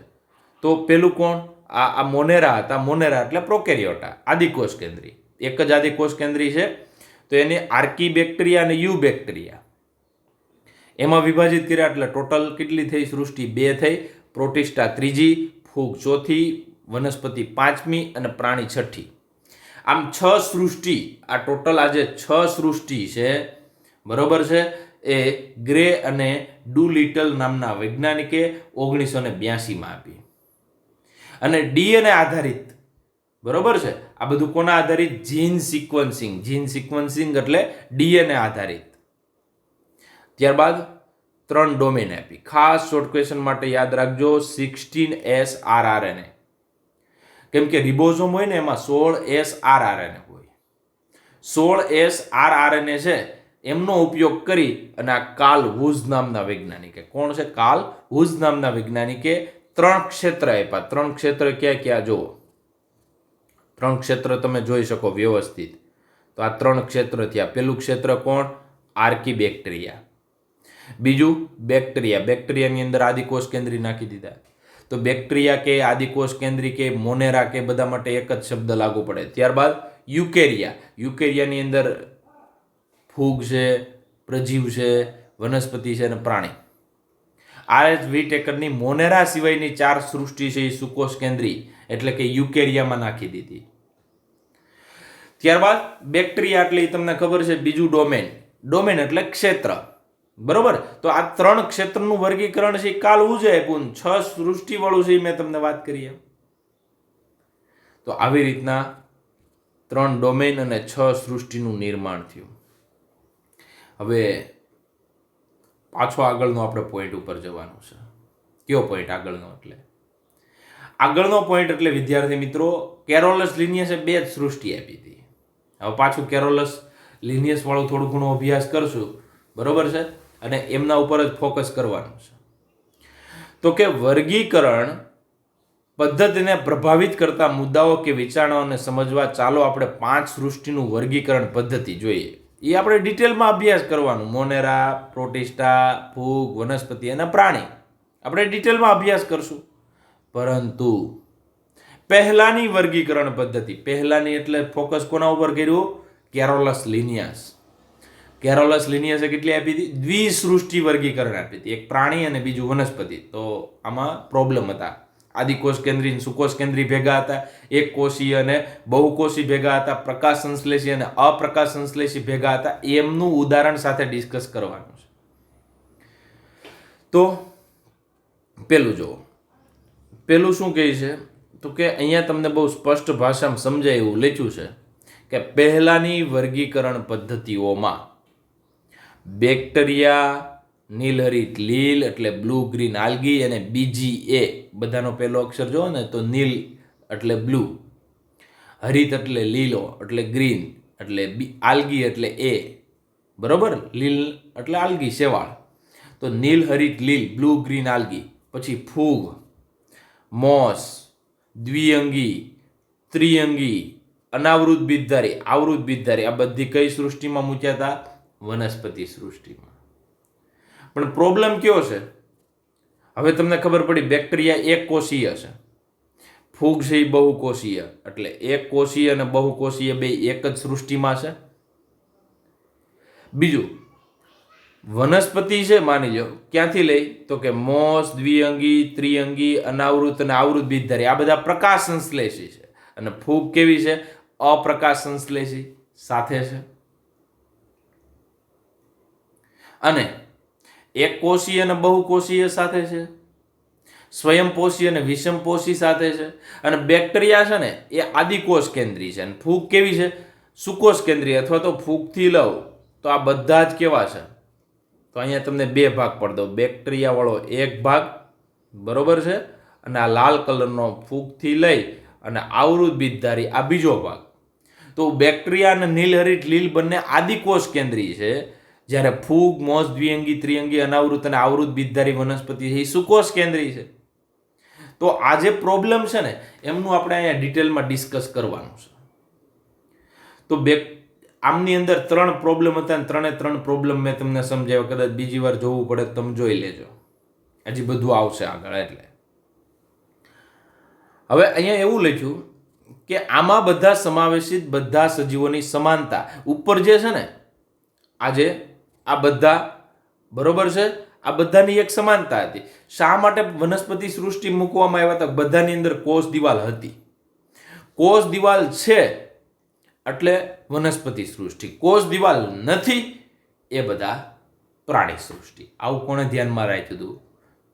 તો પેલું કોણ? આ મોનેરા હતા. મોનેરા એટલે પ્રોકેરિયોટા, આદિકોષ કેન્દ્રી. એક જ આદિકોષ કેન્દ્રી છે. તો એને આર્કી બેક્ટેરિયા અને યુ બેક્ટેરિયા એમાં વિભાજિત કર્યા એટલે ટોટલ કેટલી થઈ સૃષ્ટિ? 2 થઈ. પ્રોટિસ્ટા 3જી, ફૂગ 4થી, વનસ્પતિ 5મી અને પ્રાણી 6ઠી. આમ 6 સૃષ્ટિ, આ ટોટલ આજે 6 સૃષ્ટિ છે, બરોબર છે? એ ગ્રે અને ડુ લિટલ નામના વૈજ્ઞાનિકે 1982માં આપી. અને ડીએનએ આધારિત, બરોબર છે? આ બધું કોના આધારિત? જીન સિક્વન્સિંગ. જીન સિક્વન્સિંગ એટલે ડીએનએ આધારિત. ત્યારબાદ 3 ડોમેન આપી. ખાસ શોર્ટ ક્વેશ્ચન માટે યાદ રાખજો 16S rRNA. કેમ કે રિબોઝોમ હોય ને એમાં 16S rRNA હોય. 16S rRNA છે એમનો ઉપયોગ કરી અને આ કાર્લ વુઝ નામના વૈજ્ઞાનિકે, કોણ છે? કાર્લ વુઝ નામના વૈજ્ઞાનિકે 3 ક્ષેત્ર આપ્યા. 3 ક્ષેત્ર ક્યાં ક્યાં? જુઓ, 3 ક્ષેત્ર તમે જોઈ શકો વ્યવસ્થિત. તો આ 3 ક્ષેત્ર થયા. પેલું ક્ષેત્ર કોણ? આર્કી બેક્ટેરિયા. બીજું બેક્ટેરિયા. બેક્ટેરિયાની અંદર આદિકોષ કેન્દ્રી નાખી દીધા. તો બેક્ટેરિયા કે આદિકોષ કેન્દ્રી કે મોનેરા કે બધા માટે એક જ શબ્દ લાગુ પડે. ત્યારબાદ યુકેરિયા. યુકેરિયાની અંદર ફૂગ છે, પ્રજીવ છે, વનસ્પતિ છે અને પ્રાણી. R.H. વિટેકરની મોનેરા સિવાયની 4 સૃષ્ટિ છે એ સુકોષ કેન્દ્રી એટલે કે યુકેરિયામાં નાખી દીધી. ત્યારબાદ બેક્ટેરિયા એટલે તમને ખબર છે બીજું ડોમેન. ડોમેન એટલે ક્ષેત્ર, બરોબર? તો આ 3 ક્ષેત્રનું વર્ગીકરણ છે કાલ ઉજે આપ્યું. 6 સૃષ્ટિ વાળું છે મેં તમને વાત કરી એમ. તો આવી રીતના 3 ડોમેન અને 6 સૃષ્ટિનું નિર્માણ થયું. હવે પાછો આગળનો આપણે પોઈન્ટ ઉપર જવાનું છે. કયો પોઈન્ટ આગળનો? એટલે આગળનો પોઈન્ટ એટલે વિદ્યાર્થી મિત્રો કેરોલસ લિનિયસે 2 જ સૃષ્ટિ આપી હતી. હવે પાછું કેરોલસ લિનિયસ વાળું થોડું ઘણો અભ્યાસ કરશું, બરોબર છે? અને એમના ઉપર જ ફોકસ કરવાનું છે. તો કે વર્ગીકરણ પદ્ધતિને પ્રભાવિત કરતા મુદ્દાઓ કે વિચારણાઓને સમજવા ચાલો આપણે 5 સૃષ્ટિનું વર્ગીકરણ પદ્ધતિ જોઈએ. એ આપણે ડિટેલમાં અભ્યાસ કરવાનું. મોનેરા, પ્રોટિસ્ટા, ફૂગ, વનસ્પતિ અને પ્રાણી આપણે ડિટેલમાં અભ્યાસ કરશું. પરંતુ પહેલાની વર્ગીકરણ પદ્ધતિ, પહેલાની એટલે ફોકસ કોના ઉપર કર્યું? Carolus Linnaeus. કેરોલસ લિનિયસે કેટલી આપી હતી? દ્વિસૃષ્ટિ વર્ગીકરણ આપી હતી. એક પ્રાણી અને બીજું વનસ્પતિ. તો આમાં પ્રોબ્લેમ હતા. આદિકોષ કેન્દ્રી, સુકોષ કેન્દ્રી ભેગા હતા, એક કોષીય અને બહુકોષી ભેગા હતા, પ્રકાશ સંશ્લેષી અને અપ્રકાશ સંશ્લેષી ભેગા હતા. એમનું ઉદાહરણ સાથે ડિસ્કસ કરવાનું છે. તો પેલું જુઓ, પેલું શું કહે છે? તો કે અહીંયા તમને બહુ સ્પષ્ટ ભાષામાં સમજાય એવું લખ્યું છે કે પહેલાની વર્ગીકરણ પદ્ધતિઓમાં બેક્ટેરિયા, નીલહરિત લીલ એટલે બ્લુ ગ્રીન આલ્ગી, અને બીજી એ બધાનો પહેલો અક્ષર જોવો ને તો નીલ એટલે બ્લુ, હરિત એટલે લીલો એટલે ગ્રીન, એટલે આલ્ગી એટલે એ, બરોબર? લીલ એટલે આલ્ગી શેવાળ. તો નીલ હરિત લીલ, બ્લુ ગ્રીન આલ્ગી. પછી ફૂગ, મોસ, દ્વિઅંગી, ત્રિઅંગી, અનાવૃત બીજધારી, આવૃત બીજધારી. આ બધી કઈ સૃષ્ટિમાં મૂક્યા હતા? વનસ્પતિ સૃષ્ટિમાં. પણ પ્રોબ્લેમ કયો છે? હવે તમને ખબર પડી બેક્ટેરિયા એક કોષીય છે, ફૂગ છે એ બહુકોષીય, એટલે એક કોષીય અને બહુકોષીય બે એક જ સૃષ્ટિમાં છે. બીજું વનસ્પતિ છે, માની લો ક્યાંથી લઈ? તો કે મોસ, દ્વિઅંગી, ત્રિઅંગી, અનાવૃત અને આવૃત બીજધારી આ બધા પ્રકાશ સંશ્લેષી છે. અને ફૂગ કેવી છે? અપ્રકાશ સંશ્લેષી સાથે છે. અને એક કોષીય અને બહુકોષીય સાથે છે, સ્વયંપોષી અને વિષમપોષી સાથે છે, અને બેક્ટેરિયા છે ને એ આદિકોષ કેન્દ્રી છે, અને ફૂગ કેવી છે? સુકોષ કેન્દ્રીય, અથવા તો ફૂગથી લઉં તો આ બધા જ કેવા છે? તો અહીંયા તમને બે ભાગ પડી દઉં. બેક્ટેરિયા વાળો એક ભાગ, બરોબર છે, અને આ લાલ કલરનો ફૂગથી લઈ અને આવૃત બીજધારી આ બીજો ભાગ. તો બેક્ટેરિયા અને નીલહરિત લીલ બંને આદિકોષ કેન્દ્રીય છે, જ્યારે ફૂગ, મોસ, દ્વિઅંગી, ત્રિઅંગી, અનાવૃત અને આવૃત બીજધારી વનસ્પતિ છે એ સુકોષ કેન્દ્રીય છે. તો આ જે પ્રોબ્લેમ છે ને એમનું આપણે અહીંયા ડિટેલમાં ડિસ્કસ કરવાનું છે. તો આમની અંદર 3 પ્રોબ્લેમ હતા, અને 3 પ્રોબ્લેમ મેં તમને સમજાવ્યો. કદાચ બીજી વાર જોવું પડે તો તમે જોઈ લેજો, હજી બધું આવશે આગળ. એટલે હવે અહીંયા એવું લખ્યું કે આમાં બધા સમાવેશિત બધા સજીવોની સમાનતા ઉપર જે છે ને આજે આ બધા, બરોબર છે, આ બધાની એક સમાનતા હતી. શા માટે વનસ્પતિ સૃષ્ટિ મૂકવામાં આવ્યા હતા? બધાની અંદર કોષ દિવાલ હતી. કોષ દિવાલ છે એટલે વનસ્પતિ સૃષ્ટિ, કોષ દિવાલ નથી એ બધા પ્રાણી સૃષ્ટિ. આવું કોણે ધ્યાનમાં રાખ્યું હતું?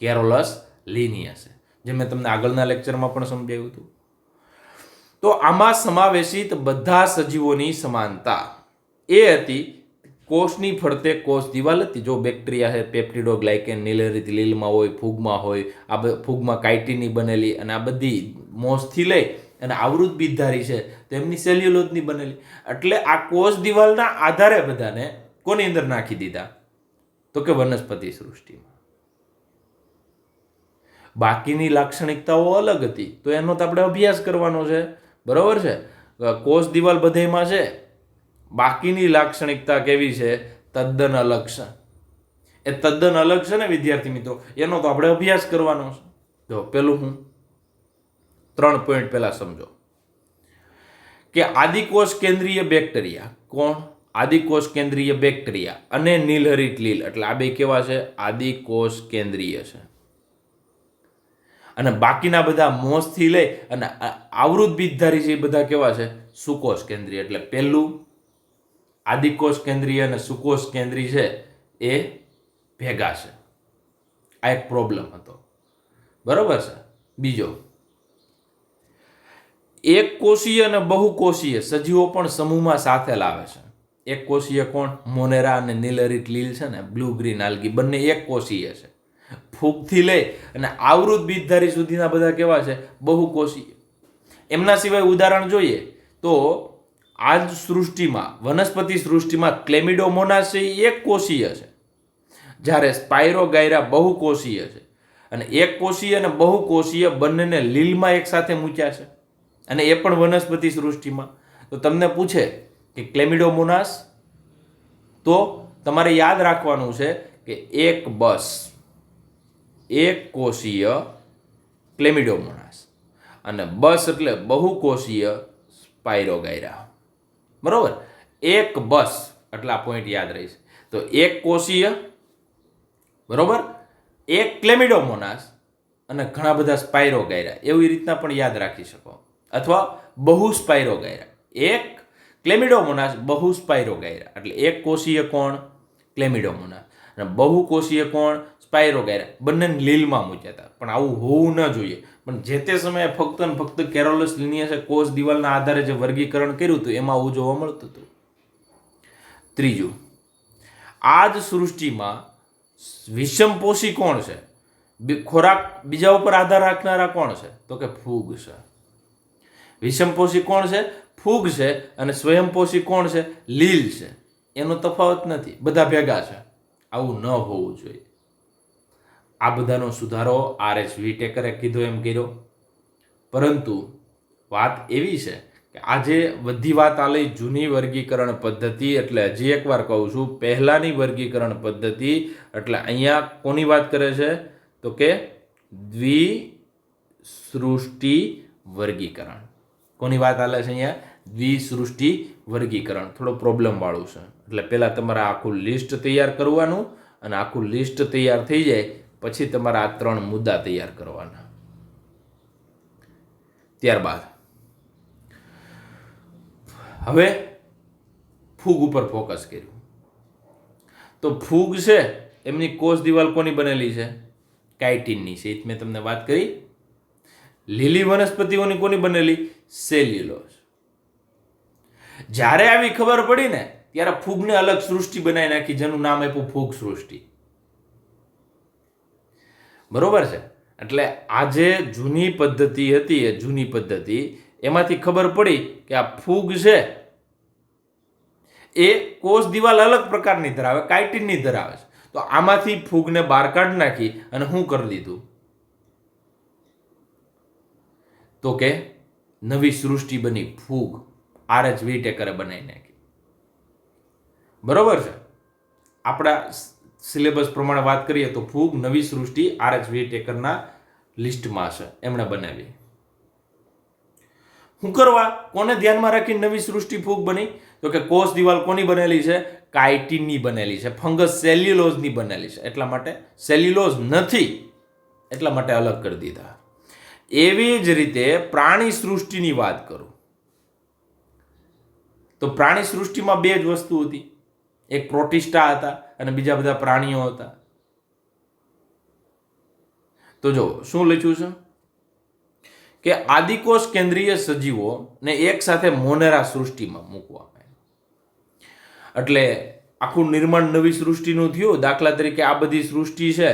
કેરોલસ લિનિયસે, જે મેં તમને આગળના લેક્ચરમાં પણ સમજાવ્યું હતું. તો આમાં સમાવેશિત બધા સજીવોની સમાનતા એ હતી કોષની ફરતે કોષ દિવાલ હતી. જો બેક્ટેરિયા છે, પેપ્ટિડોગ્લાયકેન નીલહરિત લીલમાં હોય, ફૂગમાં હોય, આ ફૂગમાં કાઇટિનની બનેલી, અને આ બધી મોસથી લઈ અને આવૃત બીજધારી છે તેમની સેલ્યુલોઝની બનેલી. એટલે આ કોષ દિવાલના આધારે બધાને કોની અંદર નાખી દીધા? તો કે વનસ્પતિ સૃષ્ટિમાં. બાકીની લાક્ષણિકતાઓ અલગ હતી, તો એનો તો આપણે અભ્યાસ કરવાનો છે, બરોબર છે. કોષ દિવાલ બધામાં છે, બાકીની લાક્ષણિકતા કેવી છે? તદ્દન અલગ છે. એ તદ્દન અલગ છે ને વિદ્યાર્થી મિત્રો, એનો તો આપણે અભ્યાસ કરવાનો છે. જો પેલું હું 3 પોઈન્ટ પહેલા સમજો કે આદિકોષ કેન્દ્રીય બેક્ટેરિયા કોણ? આદિકોષ કેન્દ્રીય બેક્ટેરિયા અને નીલહરિત લીલ, એટલે આ બે કેવા છે? આદિકોષ કેન્દ્રીય છે. અને બાકીના બધા મોસથી લઈ અને આવૃત બીજધારી છે એ બધા કેવા છે? સુકોષ કેન્દ્રીય. એટલે પહેલું આદિકોષ કેન્દ્રીય અને સુકોષ કેન્દ્રીય છે એ ભેગા છે. આ એક પ્રોબ્લેમ હતો, બરોબર છે. બીજો, એક કોષીય અને બહુકોષીય સજીવો પણ સમૂહમાં સાથે લાવે છે. એક કોષીય કોણ? મોનેરા અને નીલહરિત લીલ છે ને, બ્લુ ગ્રીન આલ્ગી, બંને એક કોષીય છે. ફૂગથી લઈ અને આવૃત બીજધારી સુધીના બધા કેવા છે? બહુકોષીય. એમના સિવાય ઉદાહરણ જોઈએ તો આ જ સૃષ્ટિમાં, વનસ્પતિ સૃષ્ટિમાં ક્લેમિડોમોનાસ છે એ એક કોષીય છે, જ્યારે સ્પાઇરોગાયરા બહુકોષીય છે. અને એક કોષીય અને બહુકોષીય બંનેને લીલમાં એક સાથે મૂક્યા છે, અને એ પણ વનસ્પતિ સૃષ્ટિમાં. તો તમને પૂછે કે ક્લેમિડોમોનાસ, તો તમારે યાદ રાખવાનું છે કે એક કોષીય ક્લેમિડોમોનાસ અને બસ એટલે બહુકોષીય સ્પાઇરોગાયરા, બરોબર. એક બસ એટલે આ પોઈન્ટ યાદ રહીશ. તો એક કોષીય, બરોબર, એક ક્લેમિડોમોનાસ અને ઘણા બધા સ્પાઇરોગાયરા, એવી રીતના પણ યાદ રાખી શકો. અથવા બહુ સ્પાઇરોગાયરા, એક ક્લેમિડોમોનાસ, બહુ સ્પાઇરોગાયરા. એટલે એક કોષીય કોણ? ક્લેમિડોમોનાસ, અને બહુકોષીય કોણ? સ્પાઇરોગાયરા. બંને લીલમાં મૂક્યા હતા. પણ આવું હોવું ન જોઈએ. પણ જે તે સમયે ફક્ત ને ફક્ત કેરોલસ લિનિયસે કોષ દિવાલના આધારે જે વર્ગીકરણ કર્યું હતું એમાં આવું જોવા મળતું હતું. ત્રીજું, આ જ સૃષ્ટિમાં વિષમપોષી કોણ છે? ખોરાક બીજા ઉપર આધાર રાખનારા કોણ છે? તો કે ફૂગ છે. વિષમપોષી કોણ છે? ફૂગ છે. અને સ્વયંપોષી કોણ છે? લીલ છે. એનો તફાવત નથી, બધા ભેગા છે. આવું ન હોવું જોઈએ. આ બધાનો સુધારો RS વિટેકરે કીધો એમ કર્યો. પરંતુ વાત એવી છે કે આજે બધી વાત આ લઈ જૂની વર્ગીકરણ પદ્ધતિ, એટલે હજી એકવાર કહું છું, પહેલાની વર્ગીકરણ પદ્ધતિ. એટલે અહીંયા કોની વાત કરે છે? તો કે દ્વિસૃષ્ટિ વર્ગીકરણ. કોની વાત આલે છે અહીંયા? દ્વિસૃષ્ટિ વર્ગીકરણ. થોડો પ્રોબ્લેમ વાળું છે. એટલે પહેલા તમારે આખું લિસ્ટ તૈયાર કરવાનું, અને આખું લિસ્ટ તૈયાર થઈ જાય પછી તમારે આ 3 મુદ્દા તૈયાર કરવાના. ત્યારબાદ હવે ફૂગ ઉપર ફોકસ કર્યું. તો ફૂગ છે એમની કોષ દિવાલ કોની બનેલી છે? કાઇટિનની છે. મેં તમને વાત કરી. લીલી વનસ્પતિઓની કોની બનેલી? સેલ્યુલોઝ. જ્યારે આવી ખબર પડી ને ત્યારે ફૂગને અલગ સૃષ્ટિ બનાવી નાખી, જેનું નામ આપ્યું ફૂગ સૃષ્ટિ. બરોબર છે. એટલે આ જે જૂની પદ્ધતિ હતી, એ જૂની પદ્ધતિ એમાંથી ખબર પડી કે આ ફૂગ છે એ કોષ દિવાલ અલગ પ્રકારની ધરાવે, કાઇટિનની ધરાવે છે. તો આમાંથી ફૂગને બહાર કાઢી નાખી અને શું કરી દીધું? તો કે નવી સૃષ્ટિ બની ફૂગ. RH વિટેકરે બનાવી નાખી. બરોબર છે. આપણા સિલેબસ પ્રમાણે વાત કરીએ તો ફૂગ નવી સૃષ્ટિ RH વિટેકરના લિસ્ટમાં છે, એમણે બનાવી. શું કરવા? કોને ધ્યાનમાં રાખીને નવી સૃષ્ટિ ફૂગ બની? તો કે કોષ દિવાલ કોની બનેલી છે? કાઇટિનની બનેલી છે. ફંગસ સેલ્યુલોઝની બનેલી છે. એટલા માટે સેલ્યુલોઝ નથી, એટલા માટે અલગ કરી દીધા. એવી જ રીતે પ્રાણી સૃષ્ટિની વાત કરું તો પ્રાણી સૃષ્ટિમાં બે જ વસ્તુ હતી. એક પ્રોટિસ્ટા હતા અને બીજા બધા પ્રાણીઓ હતા. તો જો શું લખ્યું છે કે આદિકોષ કેન્દ્રીય સજીવોને એક સાથે મોનેરા સૃષ્ટિમાં મૂકવામાં આવ્યા. એટલે આખું નિર્માણ નવી સૃષ્ટિનું થયું. દાખલા તરીકે આ બધી સૃષ્ટિ છે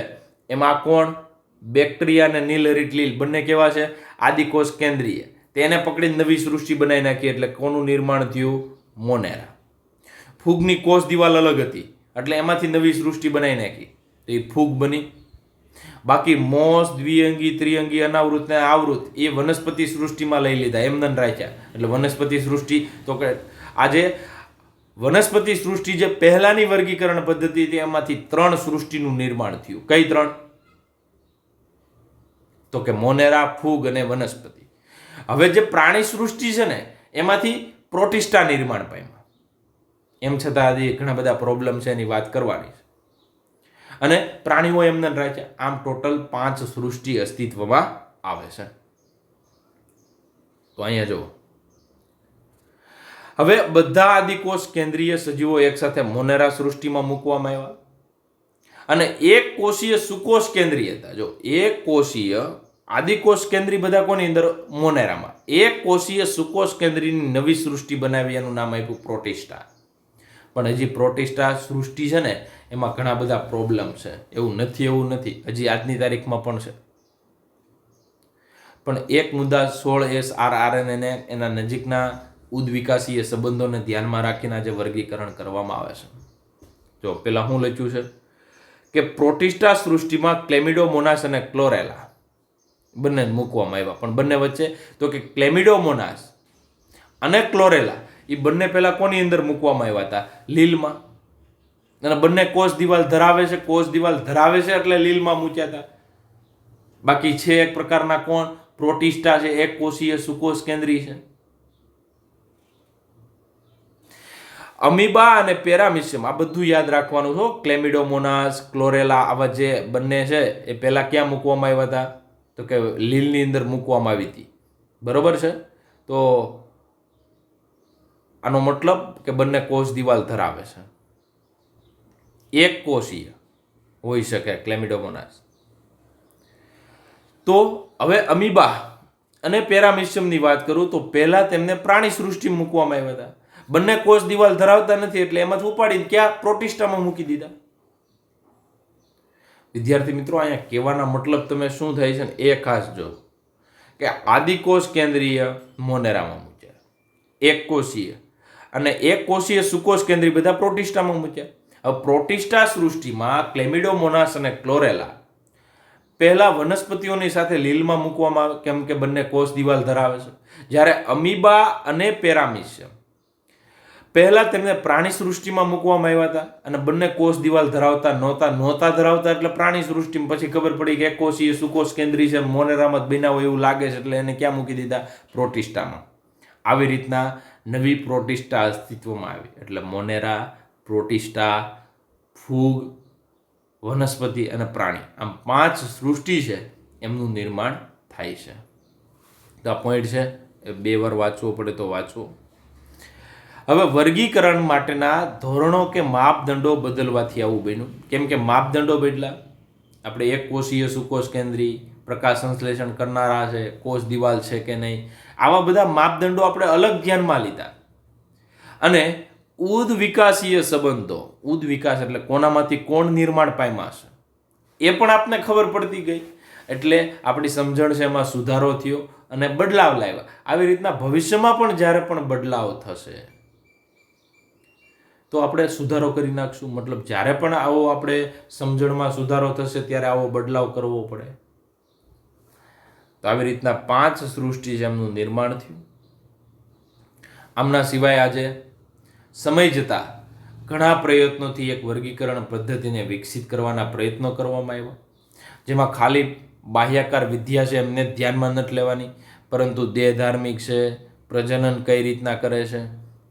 એમાં કોણ? બેક્ટેરિયા અને નીલહરિત લીલ બંને કેવા છે? આદિકોષ કેન્દ્રીય. તેને પકડીને નવી સૃષ્ટિ બનાવી નાખી. એટલે કોનું નિર્માણ થયું? મોનેરા. ફૂગની કોષ દિવાલ અલગ હતી એટલે એમાંથી નવી સૃષ્ટિ બનાવી નાખી, તો એ ફૂગ બની. બાકી મોસ, દ્વિઅંગી, ત્રિઅંગી, અનાવૃત ને આવૃત એ વનસ્પતિ સૃષ્ટિમાં લઈ લીધા, એમને રાખ્યા. એટલે વનસ્પતિ સૃષ્ટિ તો કે આજે વનસ્પતિ સૃષ્ટિ જે પહેલાની વર્ગીકરણ પદ્ધતિ હતી એમાંથી 3 સૃષ્ટિનું નિર્માણ થયું. કઈ 3? તો કે મોનેરા, ફૂગ અને વનસ્પતિ. હવે જે પ્રાણી સૃષ્ટિ છે ને એમાંથી પ્રોટિસ્ટા નિર્માણ પામ્યા. એમ છતાં હજી ઘણા બધા પ્રોબ્લેમ છે, એની વાત કરવાની છે. અને પ્રાણીઓ એમને રાખ્યા. આમ ટોટલ 5 સૃષ્ટિ અસ્તિત્વમાં આવે છે. તો અહીંયા જુઓ, હવે બધા આદિકોષ કેન્દ્રીય સજીવો એક સાથે મોનેરા સૃષ્ટિમાં મૂકવામાં આવ્યા. અને એક કોષીય સુકોષ કેન્દ્રીય હતા. જો એક કોષીય આદિકોષ કેન્દ્રી બધા કોની અંદર? મોનેરામાં. એક કોષીય સુકોષ કેન્દ્રીની નવી સૃષ્ટિ બનાવી, એનું નામ આપ્યું પ્રોટિસ્ટા. પણ હજી પ્રોટિસ્ટા સૃષ્ટિ છે ને એમાં ઘણા બધા પ્રોબ્લેમ છે. એવું નથી, હજી આજની તારીખમાં પણ છે. પણ એક મુદ્દા 16S rRNA એના નજીકના ઉદ્વિકાસીય સંબંધોને ધ્યાનમાં રાખીને આજે વર્ગીકરણ કરવામાં આવે છે. જો પેલા શું લખ્યું છે કે પ્રોટિસ્ટા સૃષ્ટિમાં ક્લેમિડોમોનાસ અને ક્લોરેલા બંને મૂકવામાં આવ્યા. પણ બંને વચ્ચે તો કે ક્લેમિડોમોનાસ અને ક્લોરેલા એ બંને પહેલા કોની અંદર મૂકવામાં આવ્યા હતા? લીલમાં. અને બંને કોષ દિવાલ ધરાવે છે. કોષ દિવાલ ધરાવે છે એટલે લીલમાં મૂક્યા હતા. બાકી છે એક પ્રકારના કોણ? પ્રોટિસ્ટા છે, એક કોષીય સુકોષ કેન્દ્રી છે. અમીબા અને પેરામિશિયમ આ બધું યાદ રાખવાનું છે. ક્લેમિડોમોનાસ, ક્લોરેલા આવા જે બંને છે એ પહેલા ક્યાં મૂકવામાં આવ્યા હતા? તો કે લીલની અંદર મૂકવામાં આવી હતી. બરોબર છે. તો આનો મતલબ કે બંને કોષ દિવાલ ધરાવે છે. એક કોષીય હોઈ શકે ક્લેમિડોમોનાસ. તો હવે અમીબા અને પેરામિશિયમની વાત કરું તો પહેલા તેમને પ્રાણી સૃષ્ટિ મૂકવામાં આવ્યા હતા. બંને કોષ દિવાલ ધરાવતા નથી એટલે એમાંથી ઉપાડીને ક્યાં? પ્રોટિસ્ટામાં મૂકી દીધા. વિદ્યાર્થી મિત્રો, અહીંયા કહેવાના મતલબ તમે શું થાય છે ને એ ખાસ જો કે આદિકોષ કેન્દ્રીય મોનેરામાં મૂક્યા, એક કોષીય અને એક કોષીય સુકોષ કેન્દ્રી બધા પ્રોટિસ્ટામાં મૂક્યા. હવે પ્રોટિસ્ટા સૃષ્ટિમાં ક્લેમિડોમોનાસ અને ક્લોરેલા પહેલા વનસ્પતિઓની સાથે લીલમાં મૂકવામાં આવે, કેમ કે બંને કોષ દિવાલ ધરાવે છે. જ્યારે અમીબા અને પેરામિશિયમ પહેલા તેમને પ્રાણી સૃષ્ટિમાં મૂકવામાં આવ્યા હતા અને બંને કોષ દિવાલ ધરાવતા નહોતા ધરાવતા એટલે પ્રાણી સૃષ્ટિમાં. પછી ખબર પડી કે એક કોષીય સુકોષ કેન્દ્રી છે, મોનેરામાં જ બન્યા હોય એવું લાગે છે એટલે એને ક્યાં મૂકી દીધા? પ્રોટિસ્ટામાં. આવી રીતના નવી પ્રોટિસ્ટા અસ્તિત્વમાં આવી. એટલે મોનેરા, પ્રોટિસ્ટા, ફૂગ, વનસ્પતિ અને પ્રાણી, આમ 5 સૃષ્ટિ છે એમનું નિર્માણ થાય છે. તો આ પોઈન્ટ છે, એ 2 વાર વાંચવો પડે તો વાંચવો. હવે વર્ગીકરણ માટેના ધોરણો કે માપદંડો બદલવાથી આવું બન્યું. કેમ કે માપદંડો બદલા. આપણે એક કોષીય, સુકોષ કેન્દ્રી, પ્રકાશ સંશ્લેષણ કરનારા છે, કોષ દિવાલ છે કે નહીં, આવા બધા માપદંડો આપણે અલગ ધ્યાનમાં લીધા. અને ઉદ વિકાસીય સંબંધો, ઉદ વિકાસ એટલે કોનામાંથી કોણ નિર્માણ પામ્યા છે એ પણ આપને ખબર પડતી ગઈ. એટલે આપણી સમજણ છે એમાં સુધારો થયો અને બદલાવ લાવ્યા. આવી રીતના ભવિષ્યમાં પણ જ્યારે પણ બદલાવ થશે તો આપણે સુધારો કરી નાખશું. મતલબ જ્યારે પણ આવો આપણે સમજણમાં સુધારો થશે ત્યારે આવો બદલાવ કરવો પડે. તો આવી રીતના 5 સૃષ્ટિ છે એમનું નિર્માણ થયું. આમના સિવાય આજે સમય જતાં ઘણા પ્રયત્નોથી એક વર્ગીકરણ પદ્ધતિને વિકસિત કરવાના પ્રયત્નો કરવામાં આવ્યા, જેમાં ખાલી બાહ્યાકાર વિદ્યા છે એમને ધ્યાનમાં નથી લેવાની, પરંતુ દેહ ધાર્મિક છે, પ્રજનન કઈ રીતના કરે છે,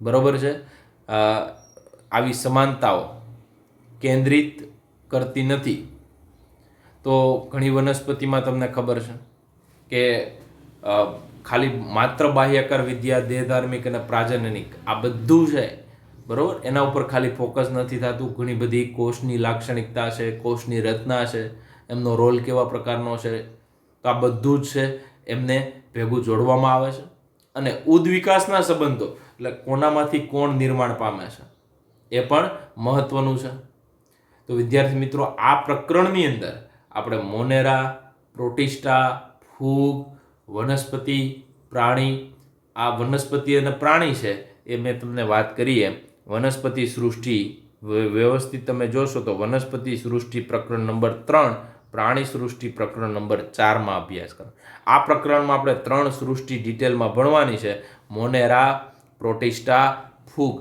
બરોબર છે, આવી સમાનતાઓ કેન્દ્રિત કરતી નથી. તો ઘણી વનસ્પતિમાં તમને ખબર છે કે ખાલી માત્ર બાહ્યાકાર વિદ્યા, દેહ ધાર્મિક અને પ્રાજનનિક આ બધું છે, બરાબર, એના ઉપર ખાલી ફોકસ નથી થતું. ઘણી બધી કોષની લાક્ષણિકતા છે, કોષની રચના છે, એમનો રોલ કેવા પ્રકારનો છે, તો આ બધું જ છે એમને ભેગું જોડવામાં આવે છે. અને ઉદ વિકાસના સંબંધો એટલે કોનામાંથી કોણ નિર્માણ પામે છે એ પણ મહત્વનું છે. તો વિદ્યાર્થી મિત્રો, આ પ્રકરણની અંદર આપણે મોનેરા, પ્રોટિસ્ટા, ફૂગ, વનસ્પતિ, પ્રાણી, આ વનસ્પતિ અને પ્રાણી છે એ મેં તમને વાત કરી એમ વનસ્પતિ સૃષ્ટિ વ્યવસ્થિત તમે જોશો તો વનસ્પતિ સૃષ્ટિ પ્રકરણ નંબર 3, પ્રાણી સૃષ્ટિ પ્રકરણ નંબર 4માં અભ્યાસ કરો. આ પ્રકરણમાં આપણે 3 સૃષ્ટિ ડિટેલમાં ભણવાની છે: મોનેરા, પ્રોટિસ્ટા, ફૂગ.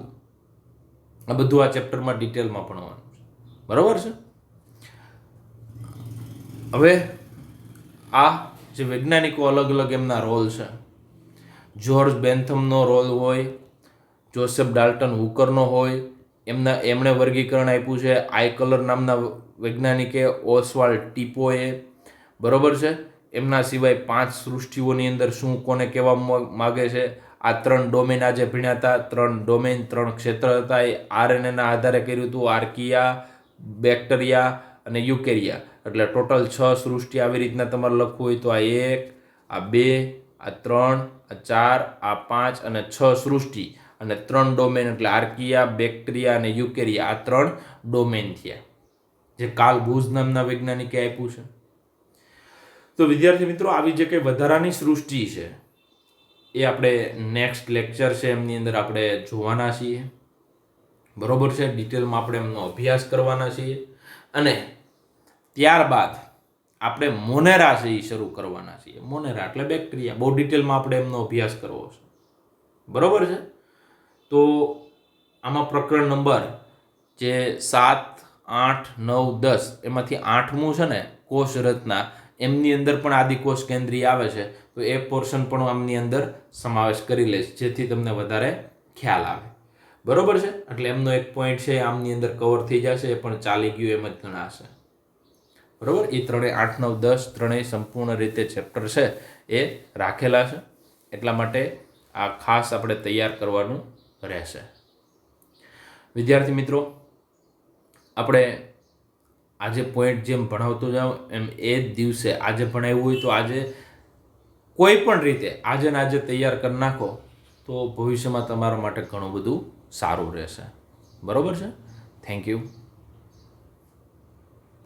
આ બધું આ ચેપ્ટરમાં ડિટેલમાં ભણવાનું છે, બરાબર છે. હવે આ જે વૈજ્ઞાનિકો અલગ અલગ એમના રોલ છે, જ્યોર્જ બેન્થમનો રોલ હોય, જોસેફ ડાલ્ટન હુકરનો હોય, એમણે વર્ગીકરણ આપ્યું છે. આઈકલર નામના વૈજ્ઞાનિકે, ઓસ્વાલ્ડ ટીપોએ, બરોબર છે. એમના સિવાય 5 સૃષ્ટિઓની અંદર શું કોને કહેવા માગે છે, આ 3 ડોમેન આજે ભણ્યા હતા. 3 ડોમેન, 3 ક્ષેત્ર હતા. એ આરએનએના આધારે કર્યું હતું: આર્કિયા, બેક્ટેરિયા અને યુકેરિયા. એટલે ટોટલ 6 સૃષ્ટિ આવી રીતના તમારે લખવું હોય તો આ 1, આ 2, આ 3, આ 4, આ 5 અને 6 સૃષ્ટિ અને 3 ડોમેન એટલે આર્કિયા, બેક્ટેરિયા અને યુકેરિયા. આ 3 ડોમેન થયા જે કાર્લ બુઝ નામના વૈજ્ઞાનિકે આપ્યું છે. તો વિદ્યાર્થી મિત્રો, આવી જે કંઈ વધારાની સૃષ્ટિ છે એ આપણે નેક્સ્ટ લેક્ચર છે એમની અંદર આપણે જોવાના છીએ, બરોબર છે. ડિટેલમાં આપણે એમનો અભ્યાસ કરવાના છીએ અને ત્યારબાદ આપણે મોનેરા છે એ શરૂ કરવાના છીએ. મોનેરા એટલે બેક્ટેરિયા. બહુ ડિટેલમાં આપણે એમનો અભ્યાસ કરવો છે, બરોબર છે. તો આમાં પ્રકરણ નંબર જે 7, 8, 9, 10 એમાંથી 8મું છે ને કોષ રચના, એમની અંદર પણ આદિકોષ કેન્દ્રીય આવે છે. તો એ પોર્શન પણ આમની અંદર સમાવેશ કરી લઈશ જેથી તમને વધારે ખ્યાલ આવે, બરોબર છે. એટલે એમનો એક પોઈન્ટ છે આમની અંદર કવર થઈ જશે, એ પણ ચાલી ગયું એમ જ ગણાશે, બરોબર. એ 3, 8, 9, 10 ત્રણેય સંપૂર્ણ રીતે ચેપ્ટર છે એ રાખેલા છે. એટલા માટે આ ખાસ આપણે તૈયાર કરવાનું રહેશે. વિદ્યાર્થી મિત્રો, આપણે આજે પોઈન્ટ જેમ ભણાવતો જાઉં એમ એ જ દિવસે આજે ભણાવ્યું હોય તો આજે કોઈ પણ રીતે આજે ને આજે તૈયાર કરી નાખો તો ભવિષ્યમાં તમારા માટે ઘણું બધું સારું રહેશે, બરોબર છે. Thank you.